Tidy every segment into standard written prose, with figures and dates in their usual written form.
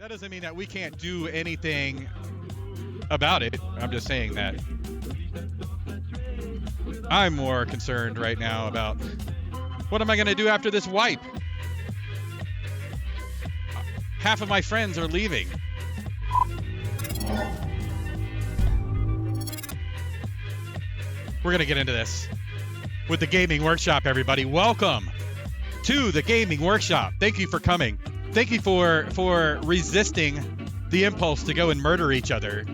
That doesn't mean that we can't do anything about it. I'm just saying that I'm more concerned right now about what am I going to do after this wipe? Half of my friends are leaving. We're going to get into this with the Gaming Workshop, everybody. Welcome to the Gaming Workshop. Thank you for coming. Thank you for resisting the impulse to go and murder each other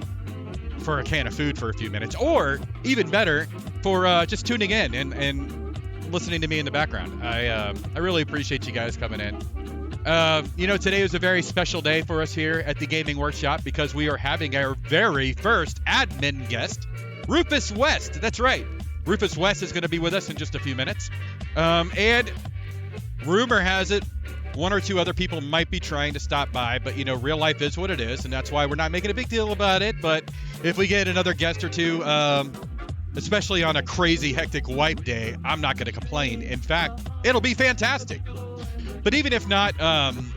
for a can of food for a few minutes, or even better, for just tuning in and listening to me in the background. I really appreciate you guys coming in. Today is a very special day for us here at the Gaming Workshop because we are having our very first admin guest, Rufus West. That's right. Rufus West is going to be with us in just a few minutes. And rumor has it, one or two other people might be trying to stop by, but, real life is what it is, and that's why we're not making a big deal about it. But if we get another guest or two, especially on a crazy, hectic wipe day, I'm not going to complain. In fact, it'll be fantastic. But even if not,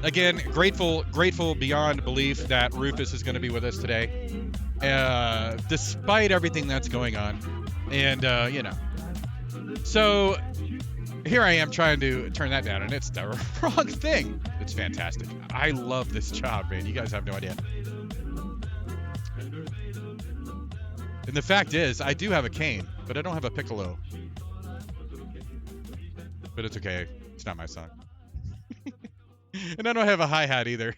again, grateful beyond belief that Rufus is going to be with us today, despite everything that's going on. And, so here I am trying to turn that down, and it's the wrong thing. It's fantastic. I love this job, man. You guys have no idea. And the fact is, I do have a cane, but I don't have a piccolo. But it's okay. It's not my song. And I don't have a hi-hat either.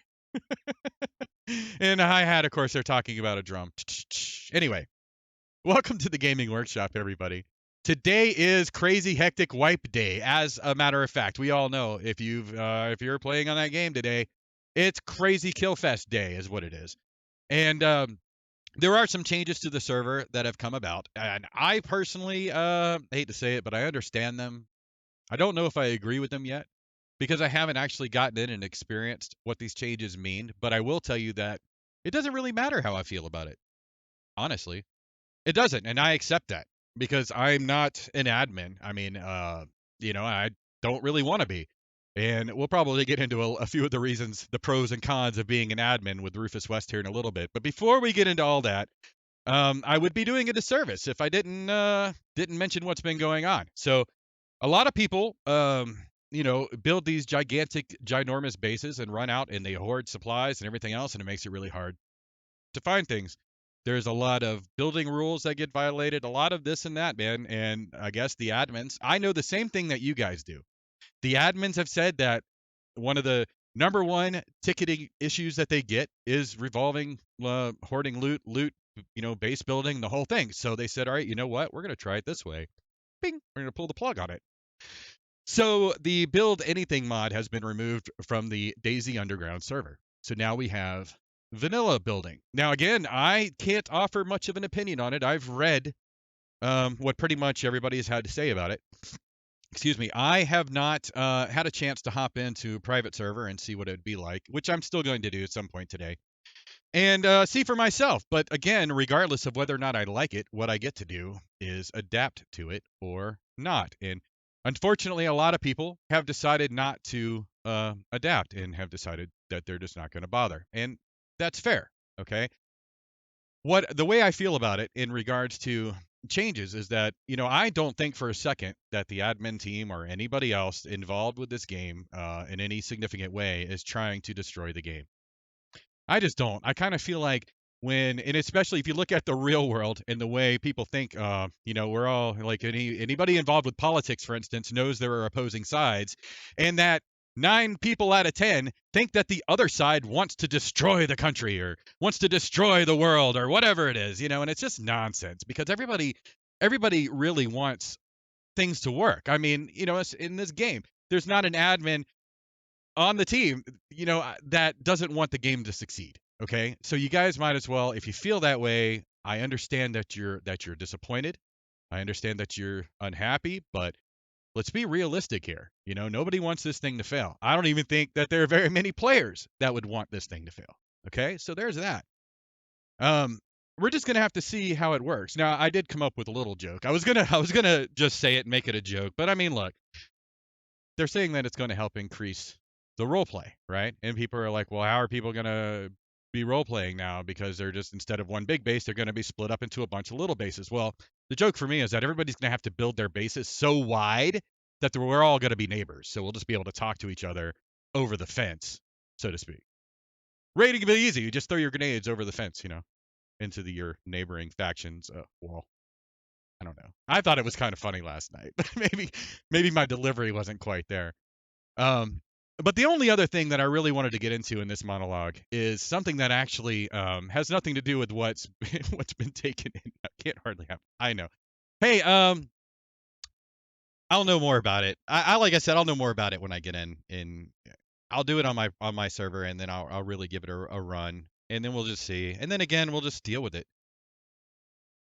And a hi-hat, of course, they're talking about a drum. Anyway, welcome to the Gaming Workshop, everybody. Today is crazy hectic wipe day. As a matter of fact, we all know if you're playing on that game today, it's crazy killfest day is what it is. And there are some changes to the server that have come about, and I personally hate to say it, but I understand them. I don't know if I agree with them yet, because I haven't actually gotten in and experienced what these changes mean, but I will tell you that it doesn't really matter how I feel about it. Honestly, it doesn't, and I accept that because I'm not an admin. I mean, I don't really want to be, and we'll probably get into a few of the reasons, the pros and cons of being an admin with Rufus West here in a little bit. But before we get into all that, I would be doing a disservice if I didn't mention what's been going on. So a lot of people, build these ginormous bases and run out and they hoard supplies and everything else, and it makes it really hard to find things. There's a lot of building rules that get violated, a lot of this and that, man. And I guess the admins, I know the same thing that you guys do. The admins have said that one of the number one ticketing issues that they get is revolving hoarding loot, base building, the whole thing. So they said, all right, you know what? We're going to try it this way. Bing, we're going to pull the plug on it. So the build anything mod has been removed from the DayZ Underground server. So now we have vanilla building. Now, again, I can't offer much of an opinion on it. I've read what pretty much everybody has had to say about it. Excuse me. I have not had a chance to hop into a private server and see what it would be like, which I'm still going to do at some point today, and see for myself. But again, regardless of whether or not I like it, what I get to do is adapt to it or not. And unfortunately, a lot of people have decided not to adapt and have decided that they're just not going to bother. And that's fair, okay? The way I feel about it in regards to changes is that, I don't think for a second that the admin team or anybody else involved with this game in any significant way is trying to destroy the game. I just don't. I kind of feel like and especially if you look at the real world and the way people think, we're all like anybody involved with politics, for instance, knows there are opposing sides, and that 9 people out of 10 think that the other side wants to destroy the country or wants to destroy the world or whatever it is, and it's just nonsense because everybody really wants things to work. I mean, in this game, there's not an admin on the team, that doesn't want the game to succeed. Okay, so you guys might as well, if you feel that way, I understand that you're disappointed. I understand that you're unhappy, but let's be realistic here. Nobody wants this thing to fail. I don't even think that there are very many players that would want this thing to fail. Okay, so there's that. We're just gonna have to see how it works. Now, I did come up with a little joke. I was gonna just say it and make it a joke, but I mean, look, they're saying that it's going to help increase the role play, right? And people are like, well, how are people going to be role playing now? Because they're just, instead of one big base, they're going to be split up into a bunch of little bases. Well, the joke for me is that everybody's going to have to build their bases so wide that we're all going to be neighbors. So we'll just be able to talk to each other over the fence, so to speak. Raiding can be easy. You just throw your grenades over the fence, into your neighboring factions. Well, I don't know. I thought it was kind of funny last night, but maybe my delivery wasn't quite there. But the only other thing that I really wanted to get into in this monologue is something that actually has nothing to do with what's been taken in. I can't hardly have. I know. Hey, I'll know more about it. I like I said, I'll know more about it when I get in. I'll do it on my server, and then I'll really give it a run, and then we'll just see. And then again, we'll just deal with it.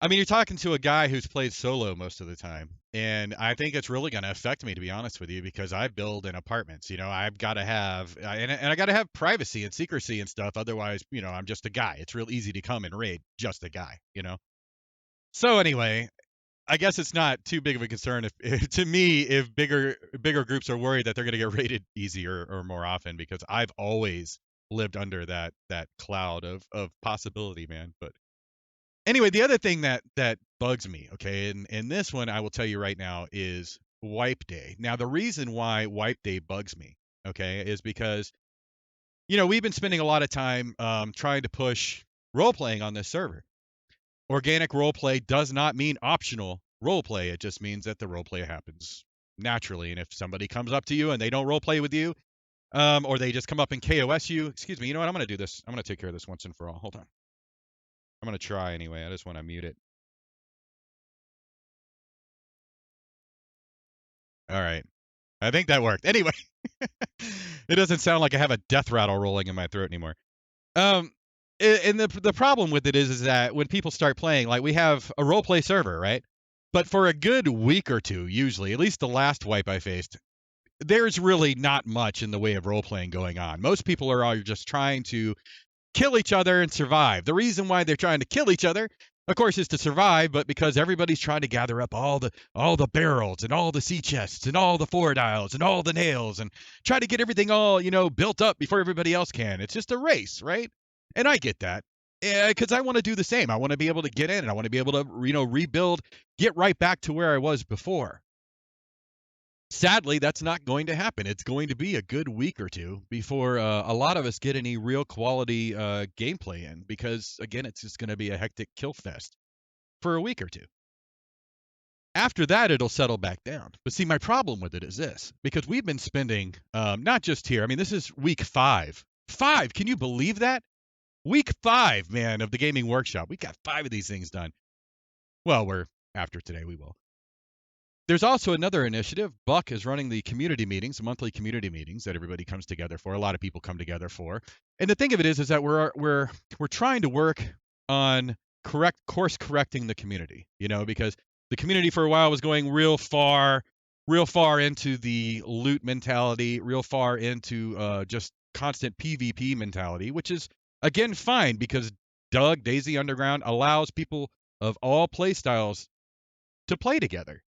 I mean, you're talking to a guy who's played solo most of the time, and I think it's really going to affect me, to be honest with you, because I build in apartments. I've got to have, and I got to have privacy and secrecy and stuff. Otherwise, I'm just a guy. It's real easy to come and raid just a guy. So anyway, I guess it's not too big of a concern if to me, if bigger groups are worried that they're going to get raided easier or more often, because I've always lived under that cloud of possibility, man. But anyway, the other thing that bugs me, okay, and this one I will tell you right now is wipe day. Now, the reason why wipe day bugs me, okay, is because we've been spending a lot of time trying to push role playing on this server. Organic role play does not mean optional role play. It just means that the role play happens naturally. And if somebody comes up to you and they don't role play with you, or they just come up and KOS you, excuse me, you know what? I'm going to do this. I'm going to take care of this once and for all. Hold on. I'm going to try anyway. I just want to mute it. All right. I think that worked. Anyway, it doesn't sound like I have a death rattle rolling in my throat anymore. And the problem with it is that when people start playing, like we have a role play server, right? But for a good week or two, usually, at least the last wipe I faced, there's really not much in the way of role playing going on. Most people are all just trying to kill each other and survive. The reason why they're trying to kill each other, of course, is to survive, but because everybody's trying to gather up all the barrels and all the sea chests and all the forward aisles and all the nails and try to get everything all built up before everybody else can. It's just a race, right? And I get that. Because I want to do the same. I want to be able to get in and I want to be able to rebuild, get right back to where I was before. Sadly, that's not going to happen. It's going to be a good week or two before a lot of us get any real quality gameplay in, because again, it's just going to be a hectic kill fest for a week or two. After that, it'll settle back down. But see, my problem with it is this, because we've been spending, not just here, I mean, this is week 5. 5, can you believe that? Week 5, man, of the gaming workshop. We got 5 of these things done. Well, after today, we will. There's also another initiative. Buck is running the community meetings, monthly community meetings that everybody comes together for. A lot of people come together for. And the thing of it is that we're trying to work on course correcting the community, because the community for a while was going real far into the loot mentality, real far into just constant PvP mentality, which is again fine because DayZ Underground allows people of all play styles to play together.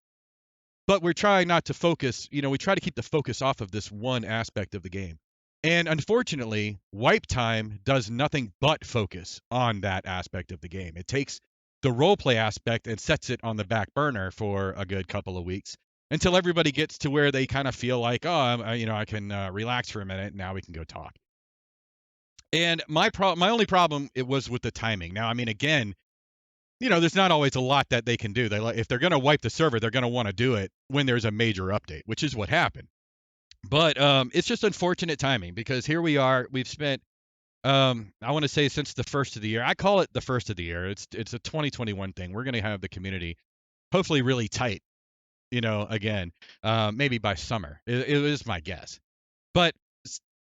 But we're trying not to focus, we try to keep the focus off of this one aspect of the game. And unfortunately, wipe time does nothing but focus on that aspect of the game. It takes the roleplay aspect and sets it on the back burner for a good couple of weeks until everybody gets to where they kind of feel like, I can relax for a minute and now we can go talk. And my only problem it was with the timing. Now, I mean, again, there's not always a lot that they can do. If they're going to wipe the server, they're going to want to do it when there's a major update, which is what happened. But it's just unfortunate timing because here we are. We've spent, I want to say since the first of the year. I call it the first of the year. It's a 2021 thing. We're going to have the community hopefully really tight, again, maybe by summer. It is my guess. But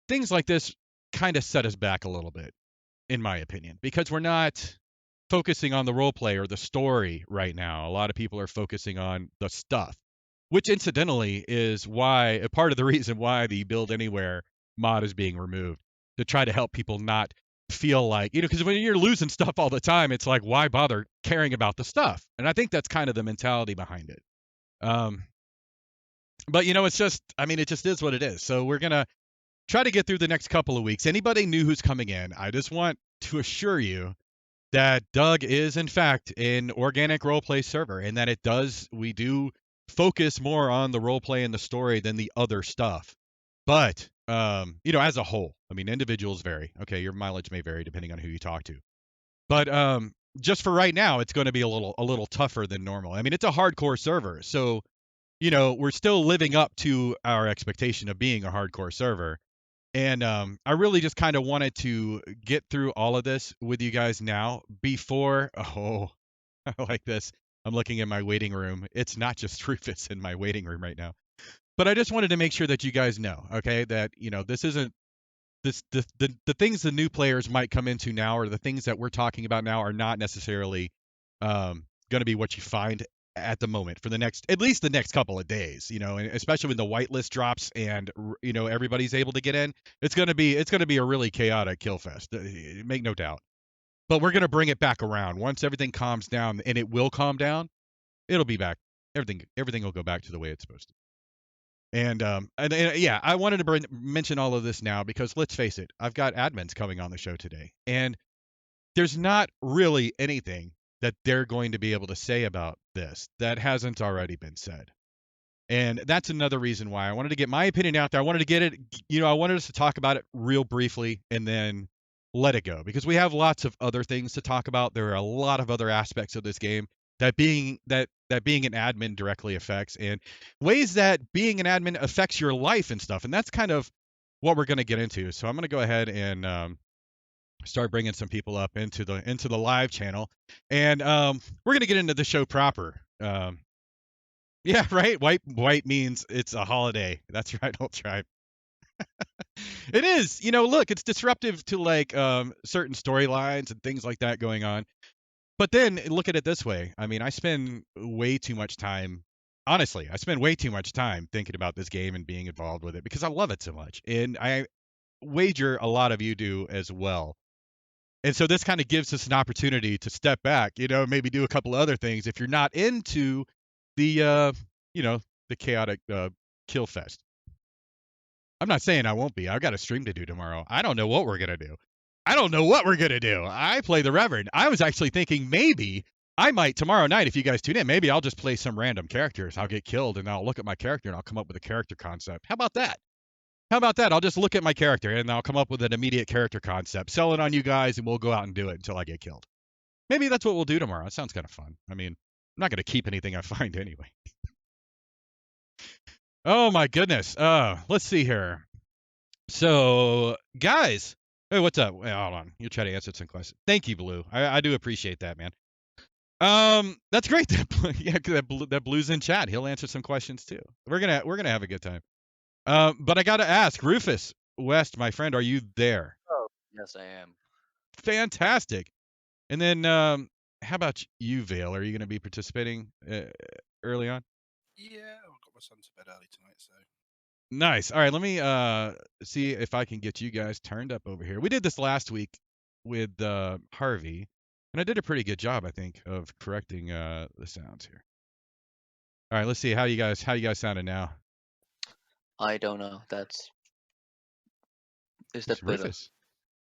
things like this kind of set us back a little bit, in my opinion, because we're not focusing on the role play or the story right now. A lot of people are focusing on the stuff, which incidentally is why a part of the reason why the Build Anywhere mod is being removed, to try to help people not feel like, because when you're losing stuff all the time, it's like, why bother caring about the stuff? And I think that's kind of the mentality behind it. But it's just, I mean, it just is what it is. So we're going to try to get through the next couple of weeks. Anybody new who's coming in, I just want to assure you that Doug is in fact an organic roleplay server, and that we do focus more on the roleplay and the story than the other stuff. But as a whole, I mean, individuals vary. Okay, your mileage may vary depending on who you talk to. But just for right now, it's going to be a little tougher than normal. I mean, it's a hardcore server, so we're still living up to our expectation of being a hardcore server. And I really just kind of wanted to get through all of this with you guys now before. Oh, I like this. I'm looking at my waiting room. It's not just Rufus in my waiting room right now. But I just wanted to make sure that you guys know, okay, that this isn't the things the new players might come into now, or the things that we're talking about now, are not necessarily going to be what you find at the moment for at least the next couple of days, and especially when the whitelist drops and everybody's able to get in. It's going to be a really chaotic kill fest, make no doubt. But we're going to bring it back around once everything calms down, and it will calm down. It'll be back. Everything will go back to the way it's supposed to. And yeah, I wanted to mention all of this now because let's face it, I've got admins coming on the show today, and there's not really anything that they're going to be able to say about this that hasn't already been said. And that's another reason why I wanted to get my opinion out there. I wanted to get it, I wanted us to talk about it real briefly and then let it go, because we have lots of other things to talk about. There are a lot of other aspects of this game that being an admin directly affects, and ways that being an admin affects your life and stuff. And that's kind of what we're going to get into. So I'm going to go ahead and start bringing some people up into the live channel, and we're going to get into the show proper. Yeah, right. White means it's a holiday. That's right, old tribe. It is. Look, it's disruptive to like certain storylines and things like that going on. But then look at it this way. I mean, I spend way too much time. Honestly, I spend way too much time thinking about this game and being involved with it because I love it so much, and I wager a lot of you do as well. And so this kind of gives us an opportunity to step back, maybe do a couple other things if you're not into the the chaotic kill fest. I'm not saying I won't be. I've got a stream to do tomorrow. I don't know what we're gonna do. I play the Reverend. I was actually thinking maybe I might tomorrow night, if you guys tune in, maybe I'll just play some random characters. I'll get killed and I'll look at my character and I'll come up with a character concept. How about that? I'll just look at my character and I'll come up with an immediate character concept, sell it on you guys, and we'll go out and do it until I get killed. Maybe that's what we'll do tomorrow. It sounds kind of fun. I mean, I'm not going to keep anything I find anyway. Oh my goodness. Let's see here. So, guys, hey, what's up? Wait, hold on. You try to answer some questions. Thank you, Blue. I do appreciate that, man. That's great. That Blue's in chat. He'll answer some questions too. We're gonna have a good time. But I gotta ask, Rufus West, my friend, are you there? Oh, yes, I am. Fantastic. And then, how about you, Vale? Are you going to be participating early on? Yeah, I've got my son to bed early tonight, so. Nice. All right, let me see if I can get you guys turned up over here. We did this last week with Harvey, and I did a pretty good job, I think, of correcting the sounds here. All right, let's see how you guys sounding now. I don't know. Is that better? Rufus?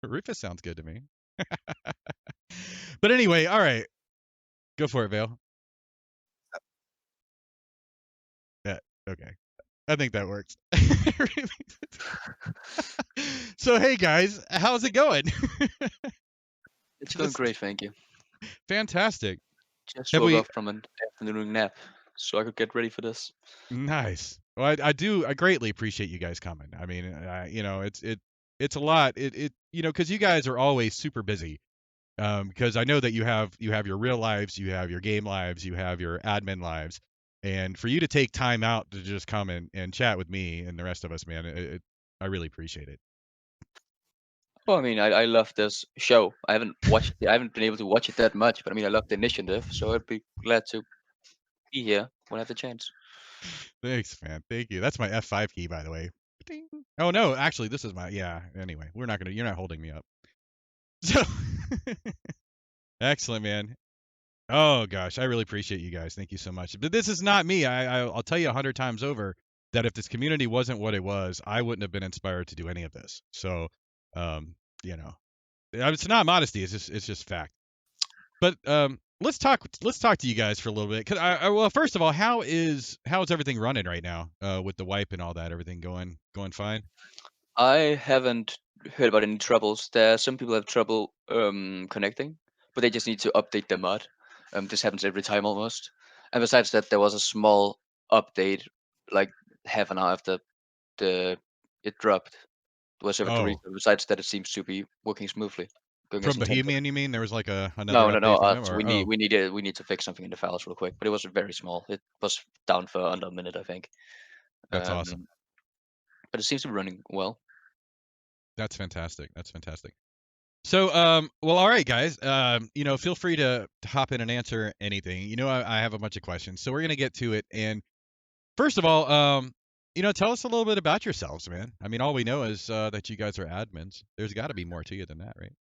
Rufus sounds good to me. But anyway, all right, go for it, Vale. Yeah, okay. I think that works. So, hey guys, how's it going? It's going great, thank you. Fantastic. Just woke up from an afternoon nap, so I could get ready for this. Nice. Well, I greatly appreciate you guys coming. I mean, it's a lot. Because you guys are always super busy. Because I know that you have your real lives, you have your game lives, you have your admin lives. And for you to take time out to just come and chat with me and the rest of us, man, I really appreciate it. Well, I mean, I love this show. I haven't been able to watch it that much, but I mean, I love the initiative, so I'd be glad to be here when I have the chance. Thanks, man. Thank you. That's my F5 key, by the way. Ding. Oh no, actually, this is anyway, you're not holding me up. So, excellent, man. Oh gosh, I really appreciate you guys. Thank you so much. But this is not me. I'll tell you 100 times over. that if this community wasn't what it was, I wouldn't have been inspired to do any of this. So, you know, it's not modesty. It's just fact. But let's talk to you guys for a little bit. Cause well, first of all, how's everything running right now with the wipe and all that? Everything going fine? I haven't heard about any troubles. Some people have trouble connecting, but they just need to update the mod. This happens every time almost. And besides that, there was a small update like half an hour after it dropped. There was a Oh, reason. Besides that, it seems to be working smoothly, going as from intended. Bohemian, you mean? There was like another No, no, no. update from them, So or oh, we need to fix something in the files real quick, but it was very small. It was down for under a minute, I think. that's awesome. But it seems to be running well. That's fantastic. That's fantastic. So, well, all right, guys. You know, feel free to hop in and answer anything. You know, I have a bunch of questions, so we're gonna get to it. And first of all, you know, tell us a little bit about yourselves, man. I mean, all we know is that you guys are admins. There's got to be more to you than that, right?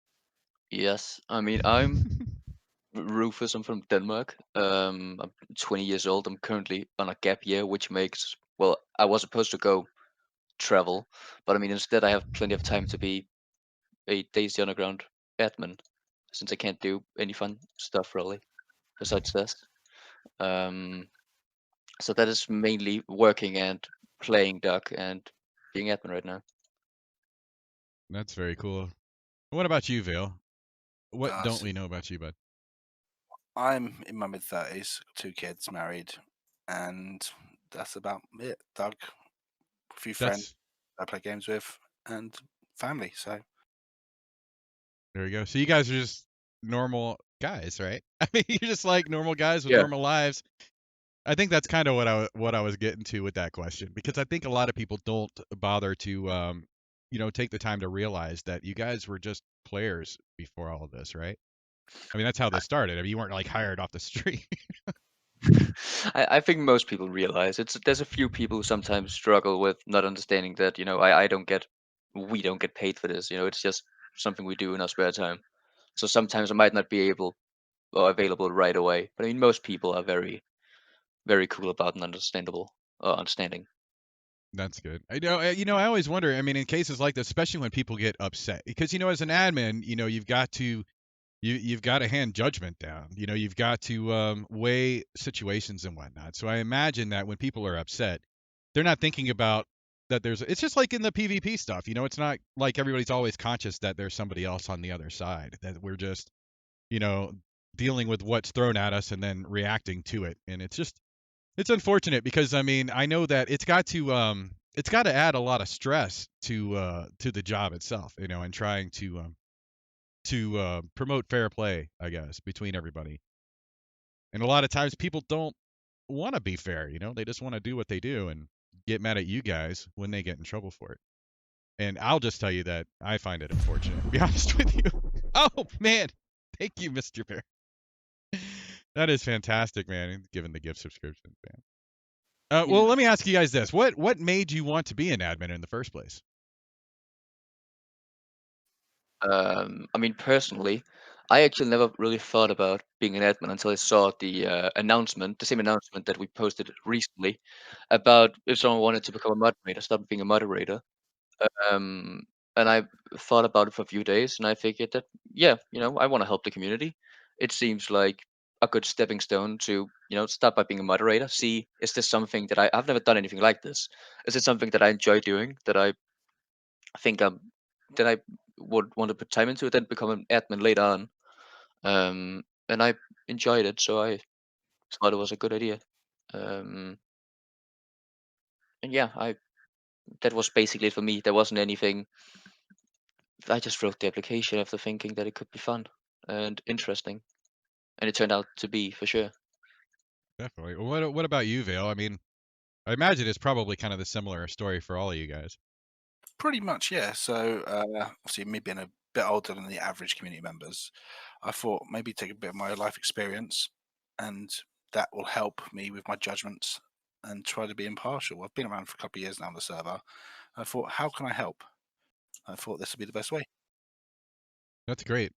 Yes, I mean I'm Rufus. I'm from Denmark. I'm 20 years old. I'm currently on a gap year, which makes well, I was supposed to go travel, but I mean instead I have plenty of time to be a DayZ Underground admin, since I can't do any fun stuff really besides this. Um, so that is mainly working and playing Duck and being admin right now. That's very cool. What about you, Vale? What don't So we know about you, bud? I'm in my mid-30s, 2 kids, married, and that's about it. Doug, a few friends That's I play games with, and family. So there you go. So you guys are just normal guys, right? I mean, you're just like normal guys with Yeah. normal lives. I think that's kind of what I was getting to with that question, because I think a lot of people don't bother to you know, take the time to realize that you guys were just players before all of this, right? I mean, that's how this started. I mean, you weren't like hired off the street. I think most people realize there's a few people who sometimes struggle with not understanding that, I don't get we don't get paid for this, it's just something we do in our spare time. So sometimes I might not be able or available right away. But I mean most people are very, very cool about and understanding. That's good. I know, you know, I always wonder. I mean, in cases like this, especially when people get upset, because you know, as an admin, you know, you've got to hand judgment down. You know, you've got to weigh situations and whatnot. So I imagine that when people are upset, they're not thinking about that there's. It's just like in the PvP stuff. You know, it's not like everybody's always conscious that there's somebody else on the other side. That we're just, you know, dealing with what's thrown at us and then reacting to it. And it's unfortunate because I mean I know that it's got to add a lot of stress to the job itself, you know, and trying to promote fair play, I guess, between everybody. And a lot of times people don't want to be fair, you know, they just want to do what they do and get mad at you guys when they get in trouble for it. And I'll just tell you that I find it unfortunate, to be honest with you. Oh man, thank you, Mr. Bear. That is fantastic, man. Given the gift subscription, man. Yeah. Well, let me ask you guys this: what made you want to be an admin in the first place? I mean, personally, I actually never really thought about being an admin until I saw the announcement, the same announcement that we posted recently, about if someone wanted to become a moderator, start being a moderator. Um, and I thought about it for a few days, and I figured that, yeah, I want to help the community. It seems like a good stepping stone to, start by being a moderator. See, is this something that I've never done anything like this? Is it something that I enjoy doing, that I think that I would want to put time into it, then become an admin later on? And I enjoyed it, so I thought it was a good idea. Um, and yeah, I that was basically it for me. There wasn't anything. I just wrote the application after thinking that it could be fun and interesting, and it turned out to be for sure. Definitely. Well, what about you, Vale? I mean, I imagine it's probably kind of the similar story for all of you guys. pretty much, yeah. So obviously, me being a bit older than the average community members, I thought maybe take a bit of my life experience, and that will help me with my judgments and try to be impartial. I've been around for a couple of years now on the server. I thought, how can I help? I thought this would be the best way. That's great.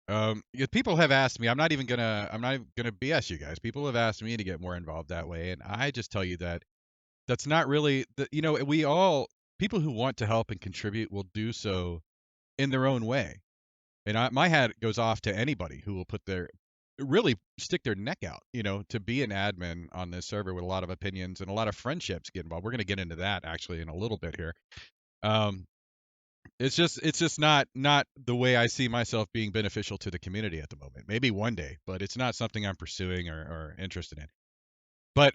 Yeah, people have asked me. I'm not even gonna BS you guys. People have asked me to get more involved that way, and I just tell you that That's not really we all people who want to help and contribute will do so in their own way. And my hat goes off to anybody who will put their really stick their neck out, to be an admin on this server with a lot of opinions and a lot of friendships get involved. We're going to get into that actually in a little bit here. It's just not the way I see myself being beneficial to the community at the moment. Maybe one day, but it's not something I'm pursuing or interested in. But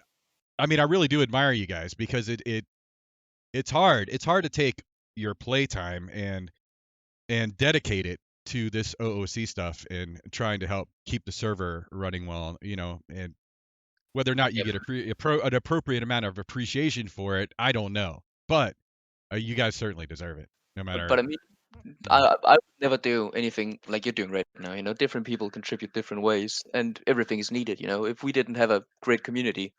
I mean, I really do admire you guys because it's hard. It's hard to take your playtime and dedicate it to this OOC stuff and trying to help keep the server running well, and whether or not you get an appropriate amount of appreciation for it, I don't know. But you guys certainly deserve it, no matter. But I mean, I would never do anything like you're doing right now. Different people contribute different ways, and everything is needed. If we didn't have a great community,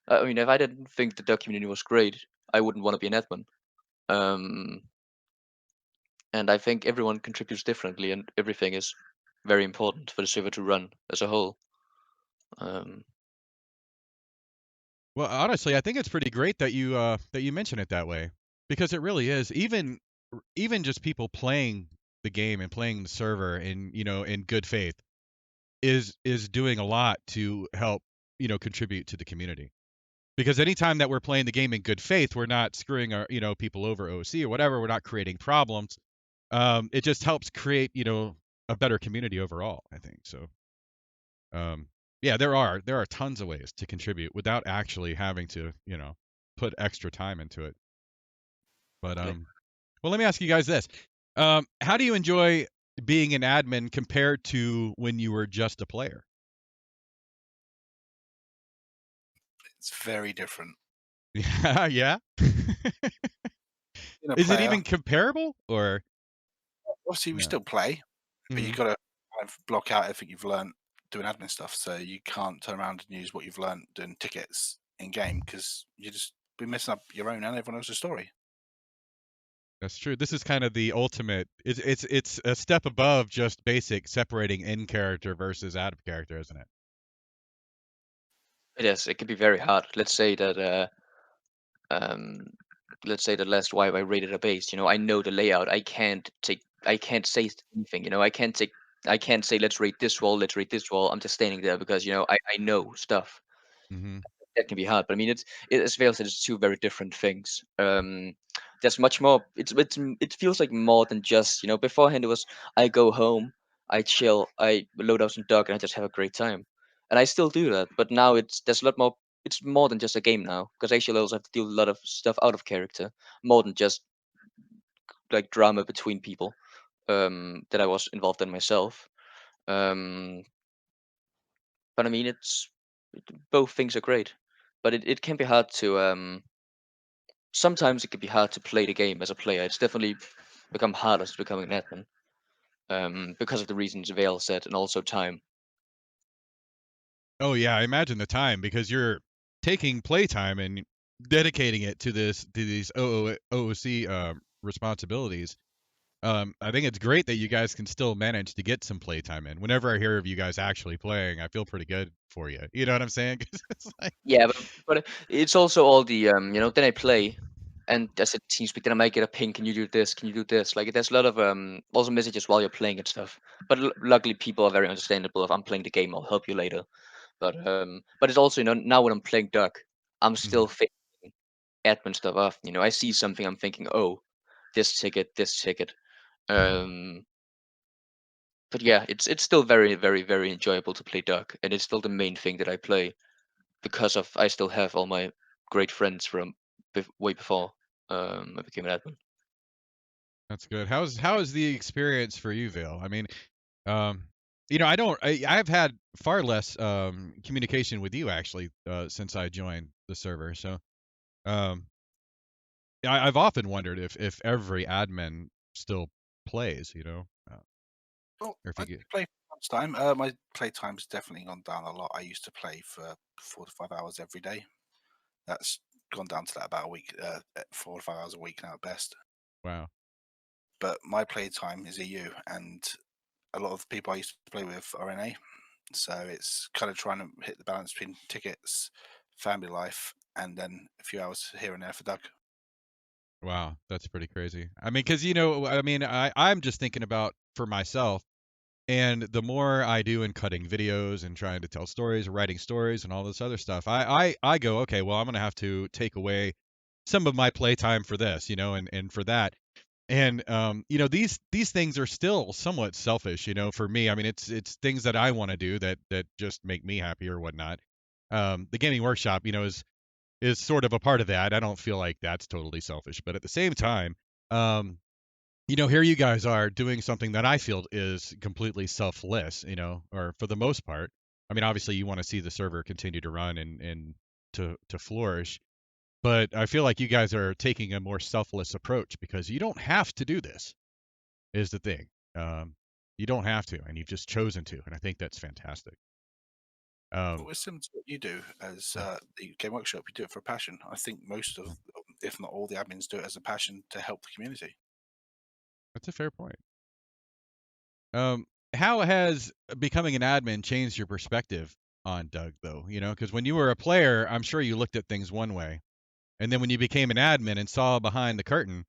I mean, if I didn't think the Dutch community was great, I wouldn't want to be an admin. Um, and I think everyone contributes differently, and everything is very important for the server to run as a whole. Well, honestly, I think it's pretty great that you mention it that way because it really is. Even just people playing the game and playing the server in good faith is doing a lot to help contribute to the community. Because anytime that we're playing the game in good faith, we're not screwing our people over OC or whatever. We're not creating problems. It just helps create a better community overall, I think. So yeah, there are tons of ways to contribute without actually having to put extra time into it. But well, let me ask you guys this: how do you enjoy being an admin compared to when you were just a player? It's very different. Yeah, yeah. Being a Is it player, even comparable or? obviously we No. still play, but you've Mhm. got to kind of block out everything you've learned doing admin stuff. So you can't turn around and use what you've learned doing tickets in game because you just be messing up your own and everyone else's story. That's true. This is kind of the ultimate. It's a step above just basic separating in character versus out of character, isn't it? It is. It can be very hard. Um, let's say that last wipe I raided a base. I know the layout. I can't say anything. I can't say let's raid this wall. Let's raid this wall. I'm just standing there because I know stuff. Hmm. That can be hard. But I mean, as Vale said, it's two very different things. There's much more. It feels like more than just Beforehand, it was I go home, I chill, I load up some dog, and I just have a great time. And I still do that. But now there's a lot more. It's more than just a game now because actually I also have to do a lot of stuff out of character, more than just like drama between people. That I was involved in myself. Um, but I mean, both things are great, but it can be hard to sometimes it can be hard to play the game as a player. It's definitely become harder to becoming an admin because of the reasons Vale said, and also time. Oh yeah, I imagine the time because you're taking playtime and dedicating it to these OOC responsibilities. I think it's great that you guys can still manage to get some playtime in. Whenever I hear of you guys actually playing, I feel pretty good for you. You know what I'm saying? 'Cause it's like, Yeah, but it's also all the then I play, and as a team speak, then I might get a ping. Can you do this? Can you do this? Like there's a lot of also messages while you're playing and stuff. But luckily, people are very understandable. If I'm playing the game, I'll help you later. But it's also now when I'm playing Duck, I'm still mhm. thinking admin stuff often. I see something, I'm thinking, oh, this ticket, this ticket. Um, but yeah, it's still very, very, very enjoyable to play Duck, and it's still the main thing that I play because of I still have all my great friends from way before I became an admin. That's good. How is the experience for you, Vale? I mean, um, I've had far less communication with you actually since I joined the server. So um, I've often wondered if every admin still plays, Well, or if I you do get. play from time to time. My play time's definitely gone down a lot. I used to play for 4 to 5 hours every day. That's gone down to that about a week, 4 to 5 hours a week now at best. Wow. But my play time is EU, and a lot of the people I used to play with are NA. So it's kind of trying to hit the balance between tickets, family life, and then a few hours here and there for Doug. Wow, that's pretty crazy. I mean, because I'm just thinking about for myself, and the more I do in cutting videos and trying to tell stories, writing stories, and all this other stuff, I go, okay, well, I'm gonna have to take away some of my playtime for this, and for that. And these things are still somewhat selfish, for me. I mean, it's things that I want to do that just make me happy or whatnot. The gaming workshop, is sort of a part of that. I don't feel like that's totally selfish, but at the same time, um, here you guys are doing something that I feel is completely selfless, or for the most part. I mean, obviously you want to see the server continue to run and to flourish, but I feel like you guys are taking a more selfless approach because you don't have to do this, is the thing. You don't have to, and you've just chosen to, and I think that's fantastic. Well, it's similar to what you do as the Game Workshop. You do it for a passion. I think most of, if not all, the admins do it as a passion to help the community. That's a fair point. How has becoming an admin changed your perspective on Doug, though? Because when you were a player, I'm sure you looked at things one way, and then when you became an admin and saw behind the curtain,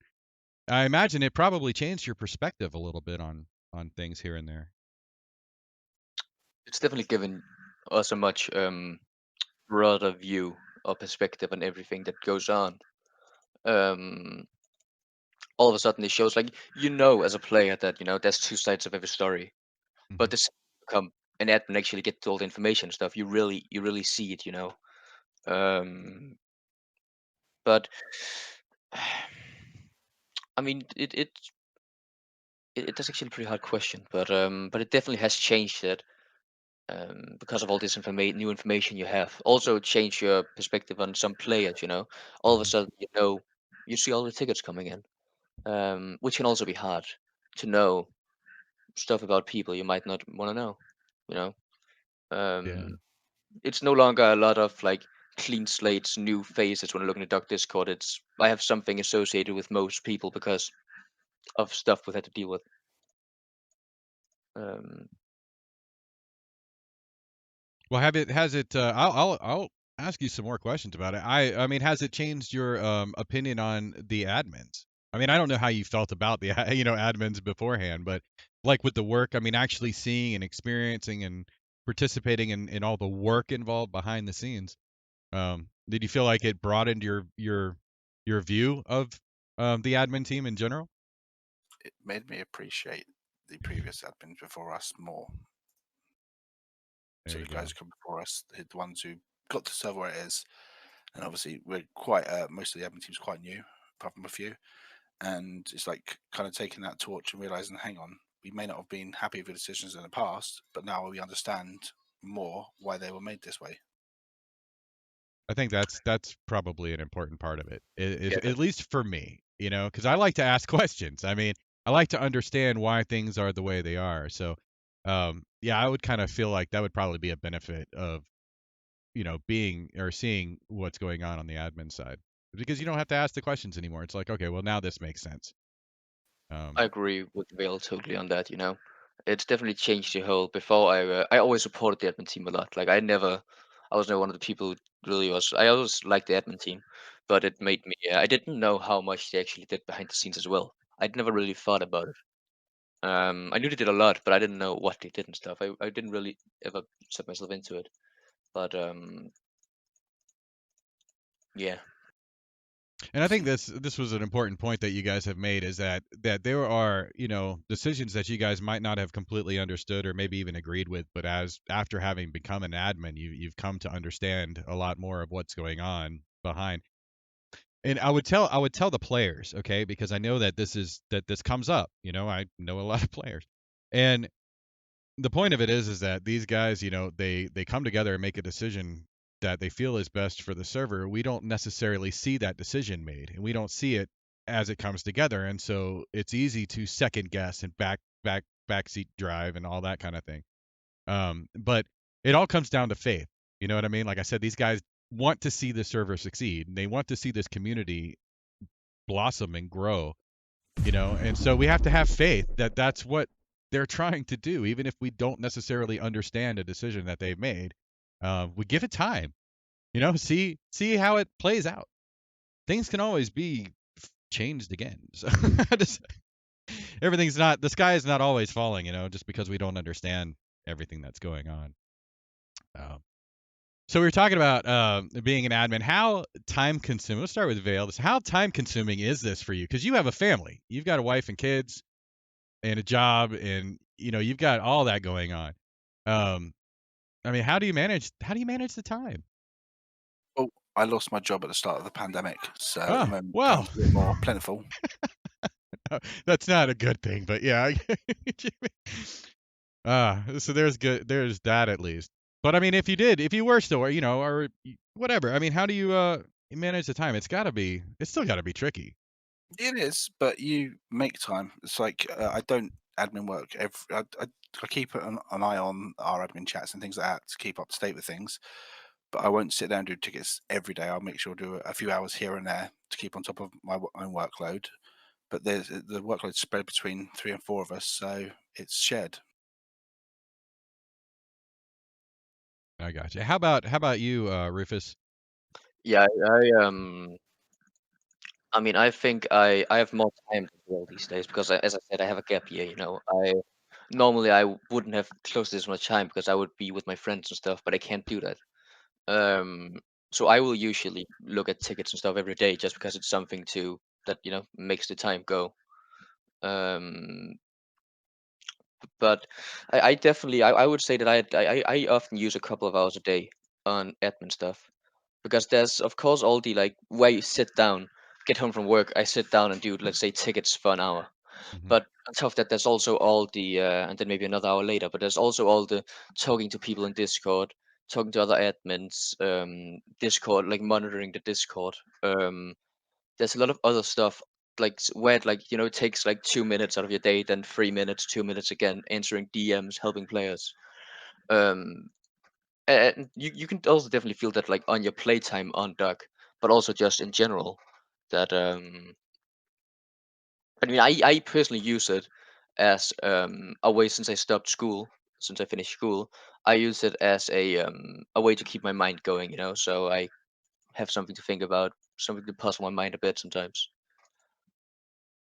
I imagine it probably changed your perspective a little bit on things here and there. It's definitely given us a much broader view or perspective on everything that goes on. All of a sudden, it shows like as a player that there's two sides of every story. Hmm. But this become an admin actually get all the information and stuff. You really see it. Um, but I mean, that's actually a pretty hard question, but it definitely has changed it because of all this new information you have. Also, change your perspective on some players. All of a Hmm. sudden, you see all the tickets coming in, which can also be hard to know stuff about people you might not want to know. You know, Yeah. um, it's no longer a lot of like clean slates, new faces when I look in the Doc Discord. I have something associated with most people because of stuff we've had to deal with. Um, Well, has it? I'll ask you some more questions about it. I mean, has it changed your opinion on the admins? I mean, I don't know how you felt about the admins beforehand, but like with the work, I mean, actually seeing and experiencing and participating in all the work involved behind the scenes. Did you feel like it broadened your view of the admin team in general? It made me appreciate the previous admins before us more. There So you the go. guys who come before us, the ones who got to serve where it is, and obviously we're quite most of the admin team's quite new, apart from a few. And it's like kind of taking that torch and realizing, hang on, we may not have been happy with the decisions in the past, but now we understand more why they were made this way. I think that's probably an important part of it, yeah, at least for me, because I like to ask questions. I mean, I like to understand why things are the way they are. So, yeah, I would kind of feel like that would probably be a benefit of, being or seeing what's going on the admin side, because you don't have to ask the questions anymore. It's like, okay, well, now this makes sense. I agree with Vale totally on that. It's definitely changed the whole. Before I always supported the admin team a lot. Like I was never one of the people who really was. I always liked the admin team, but it made me. I didn't know how much they actually did behind the scenes as well. I'd never really thought about it. I knew they did a lot, but I didn't know what they did and stuff. I didn't really ever set myself into it. But yeah, And I think this was an important point that you guys have made, is that there are, decisions that you guys might not have completely understood or maybe even agreed with, but as after having become an admin, you've come to understand a lot more of what's going on behind. And I would tell the players, okay, because I know that this comes up, I know a lot of players. And the point of it is that these guys, they come together and make a decision that they feel is best for the server. We don't necessarily see that decision made, and we don't see it as it comes together, and so it's easy to second guess and backseat drive and all that kind of thing. But it all comes down to faith. You know what I mean? Like I said, these guys want to see the server succeed, and they want to see this community blossom and grow, and so we have to have faith that that's what they're trying to do, even if we don't necessarily understand a decision that they've made. We give it time, See how it plays out. Things can always be changed again. So just, everything's not, the sky is not always falling, just because we don't understand everything that's going on. Um, so we were talking about being an admin. How time consuming? Let's start with Vale. How time consuming is this for you? Because you have a family, you've got a wife and kids, and a job, and you've got all that going on. I mean, how do you manage the time? Oh, I lost my job at the start of the pandemic, so at the Oh, moment well, time's a bit more plentiful. that's not a good thing, but yeah. So there's that at least. But I mean, if you were still, or whatever, I mean, how do you manage the time? It's still gotta be tricky. It is, but you make time. It's like I don't admin work. I keep an eye on our admin chats and things like that to keep up to date with things. But I won't sit down and do tickets every day. I'll make sure to do a few hours here and there to keep on top of my own workload. But the workload spread between 3 and 4 of us, so it's shared. I got you. How about you, Rufus? Yeah, I mean, I think I have more time as well these days because, as I said, I have a gap year. I normally I wouldn't have close to this much time because I would be with my friends and stuff, but I can't do that. Um, so I will usually look at tickets and stuff every day just because it's something that makes the time go. Um, but I definitely I would say that I often use a couple of hours a day on admin stuff because there's of course all the like where you sit down, get home from work, I sit down and do, let's say, tickets for an hour. Hmm. But on top of that, there's also all the and then maybe another hour later. But there's also all the talking to people in Discord, talking to other admins, Discord, like monitoring the Discord. There's a lot of other stuff like where it takes like 2 minutes out of your day, then 3 minutes, 2 minutes again, answering DMs, helping players. Um, and you can also definitely feel that like on your playtime on Duck, but also just in general that I mean, I personally use it as a way since I stopped school, since I finished school. I use it as a way to keep my mind going, so I have something to think about, something to puzzle my mind a bit sometimes.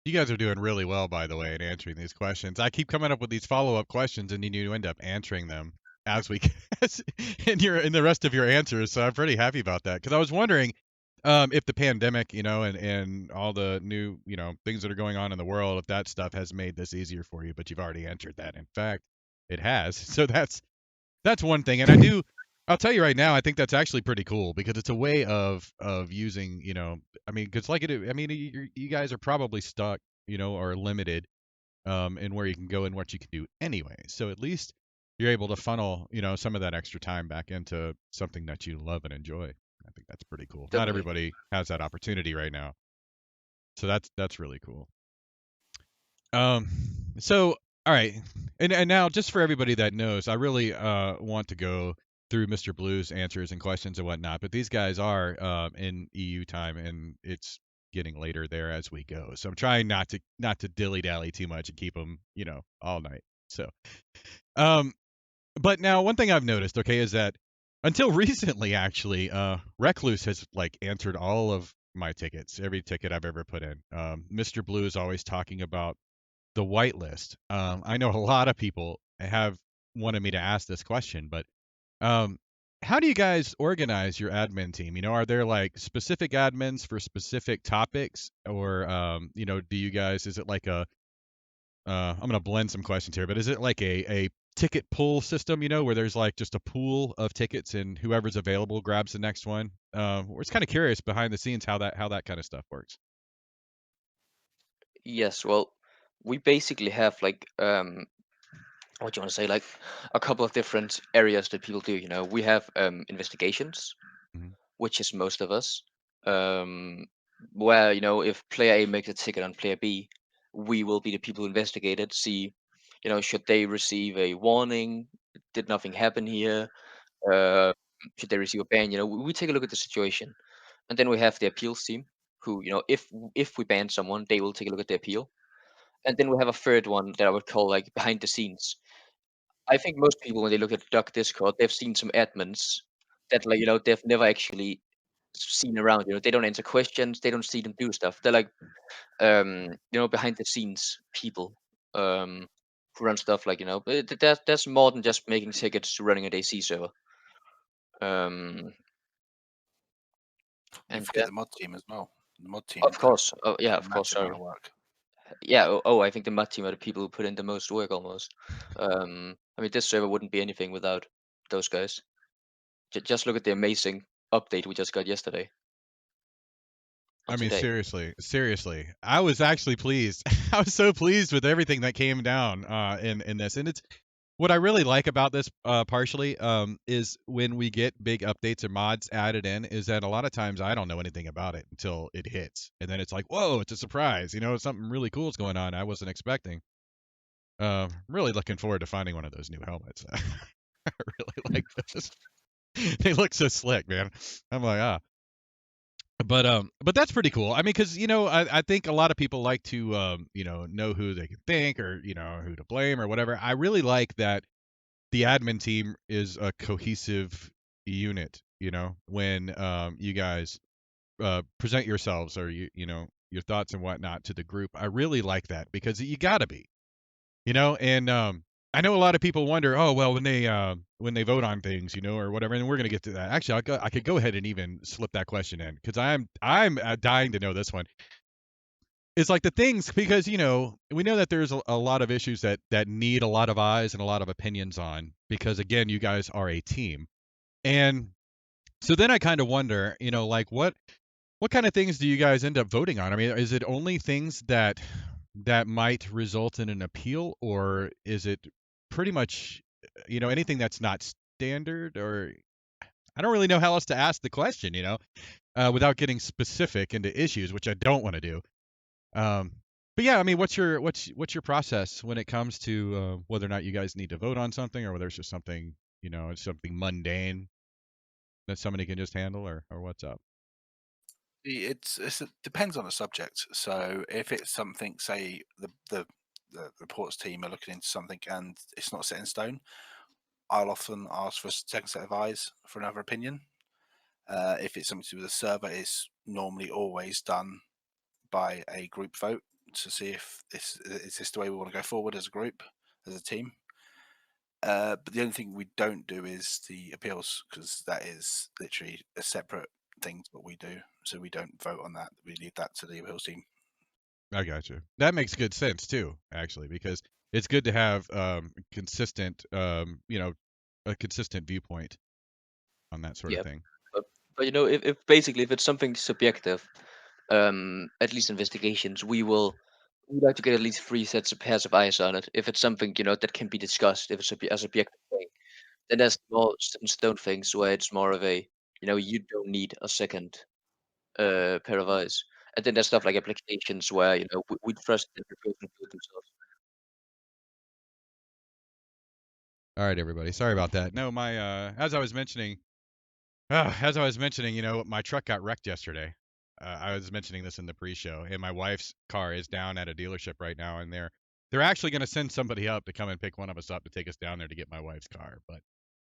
You guys are doing really well, by the way, in answering these questions. I keep coming up with these follow-up questions, and you end up answering them as we in the rest of your answers. So I'm pretty happy about that because I was wondering if the pandemic, and all the new, things that are going on in the world, if that stuff has made this easier for you. But you've already answered that. In fact, it has. So that's one thing. And I'll tell you right now, I think that's actually pretty cool because it's a way of using, I mean, because I mean, you guys are probably stuck, or limited in where you can go and what you can do anyway. So at least you're able to funnel, some of that extra time back into something that you love and enjoy. I think that's pretty cool. Not Definitely. everybody has that opportunity right now. So that's really cool. Um, so all right, and now just for everybody that knows, I really want to go through Mr. Blue's answers and questions and whatnot, but these guys are in EU time, and it's getting later there as we go. So I'm trying not to dilly dally too much and keep them, all night. So, um, but now one thing I've noticed, okay, is that until recently, actually, Recluse has like answered all of my tickets, every ticket I've ever put in. Mr. Blue is always talking about the whitelist. I know a lot of people have wanted me to ask this question, but um, how do you guys organize your admin team? Are there like specific admins for specific topics, or do you guys? Is it like I'm gonna blend some questions here, but is it like a ticket pool system? Where there's like just a pool of tickets and whoever's available grabs the next one. We're just kind of curious behind the scenes how that kind of stuff works. Yes, well, we basically have like what do you want to say, like a couple of different areas that people do. We have investigations, Hmm. which is most of us. Um, where if player A makes a ticket on player B, we will be the people who investigate it, see, should they receive a warning? Did nothing happen here? Uh, should they receive a ban? We take a look at the situation, and then we have the appeals team, who, if we ban someone, they will take a look at the appeal, and then we have a third one that I would call like behind the scenes. I think most people, when they look at Duck Discord, they've seen some admins that like they've never actually seen around. They don't answer questions. They don't see them do stuff. They're like behind the scenes people who run stuff like But that's more than just making tickets to running a DayZ server. Um, You and forget the mod team as well. The mod team of course, oh yeah, do a of course. massive amount Sorry. of work. Yeah. Oh, I think the mod team are the people who put in the most work almost. I mean, this server wouldn't be anything without those guys. Just look at the amazing update we just got yesterday. I mean, Today. seriously, I was actually pleased. I was so pleased with everything that came down in this, and it's what I really like about this partially is when we get big updates or mods added in, is that a lot of times I don't know anything about it until it hits, and then it's like, whoa, it's a surprise. Something really cool is going on I wasn't expecting. Really looking forward to finding one of those new helmets. I really like those. They look so slick, man. I'm like, but that's pretty cool. I mean, because I think a lot of people like to know who they can thank or who to blame or whatever. I really like that the admin team is a cohesive unit. When you guys present yourselves or your thoughts and whatnot to the group. I really like that because you gotta be. And I know a lot of people wonder, oh well, when they vote on things, or whatever, and we're gonna get to that. Actually, I could go ahead and even slip that question in because I'm dying to know this one. It's like the things because we know that there's a lot of issues that need a lot of eyes and a lot of opinions on because again, you guys are a team, and so then I kind of wonder, like what kind of things do you guys end up voting on? I mean, is it only things that might result in an appeal, or is it pretty much, anything that's not standard? Or I don't really know how else to ask the question, without getting specific into issues, which I don't want to do. Um, but yeah, I mean, what's your process when it comes to whether or not you guys need to vote on something, or whether it's just something, it's something mundane that somebody can just handle, or what's up? It depends on the subject. So if it's something, say the reports team are looking into something and it's not set in stone, I'll often ask for a second set of eyes for another opinion. If it's something to do with the server, it's normally always done by a group vote to see if this is the way we want to go forward as a group, as a team. But the only thing we don't do is the appeals because that is literally a separate thing to what we do. So we don't vote on that. We leave that to the appeals team. I got you. That makes good sense too, actually, because it's good to have consistent, a consistent viewpoint on that sort of Yeah. thing. But if basically if it's something subjective, at least investigations, we like to get at least 3 sets of pairs of eyes on it. If it's something that can be discussed, if it's a subjective thing, then there's more set in stone things where it's more of a you don't need a second pair of eyes. And then there's stuff like applications where we trust that the person do it themselves. All right, everybody. Sorry about that. No, my as I was mentioning, my truck got wrecked yesterday. I was mentioning this in the pre-show, and my wife's car is down at a dealership right now, and they're actually going to send somebody up to come and pick one of us up to take us down there to get my wife's car. But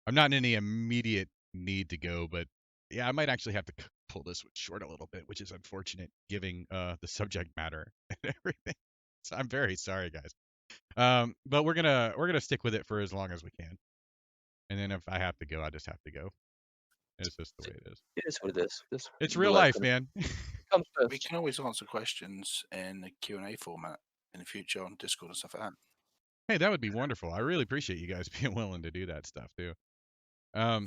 I'm not in any immediate need to go. But yeah, I might actually have to pull this one short a little bit, which is unfortunate, given the subject matter and everything. So I'm very sorry, guys. But we're gonna stick with it for as long as we can, and then if I have to go, I just have to go. It's just the way it is. It is what it is. It's The real life life, man. comes We first. can always answer questions in the Q&A format in the future on Discord and stuff like that. Hey, that would be wonderful. I really appreciate you guys being willing to do that stuff too. Well,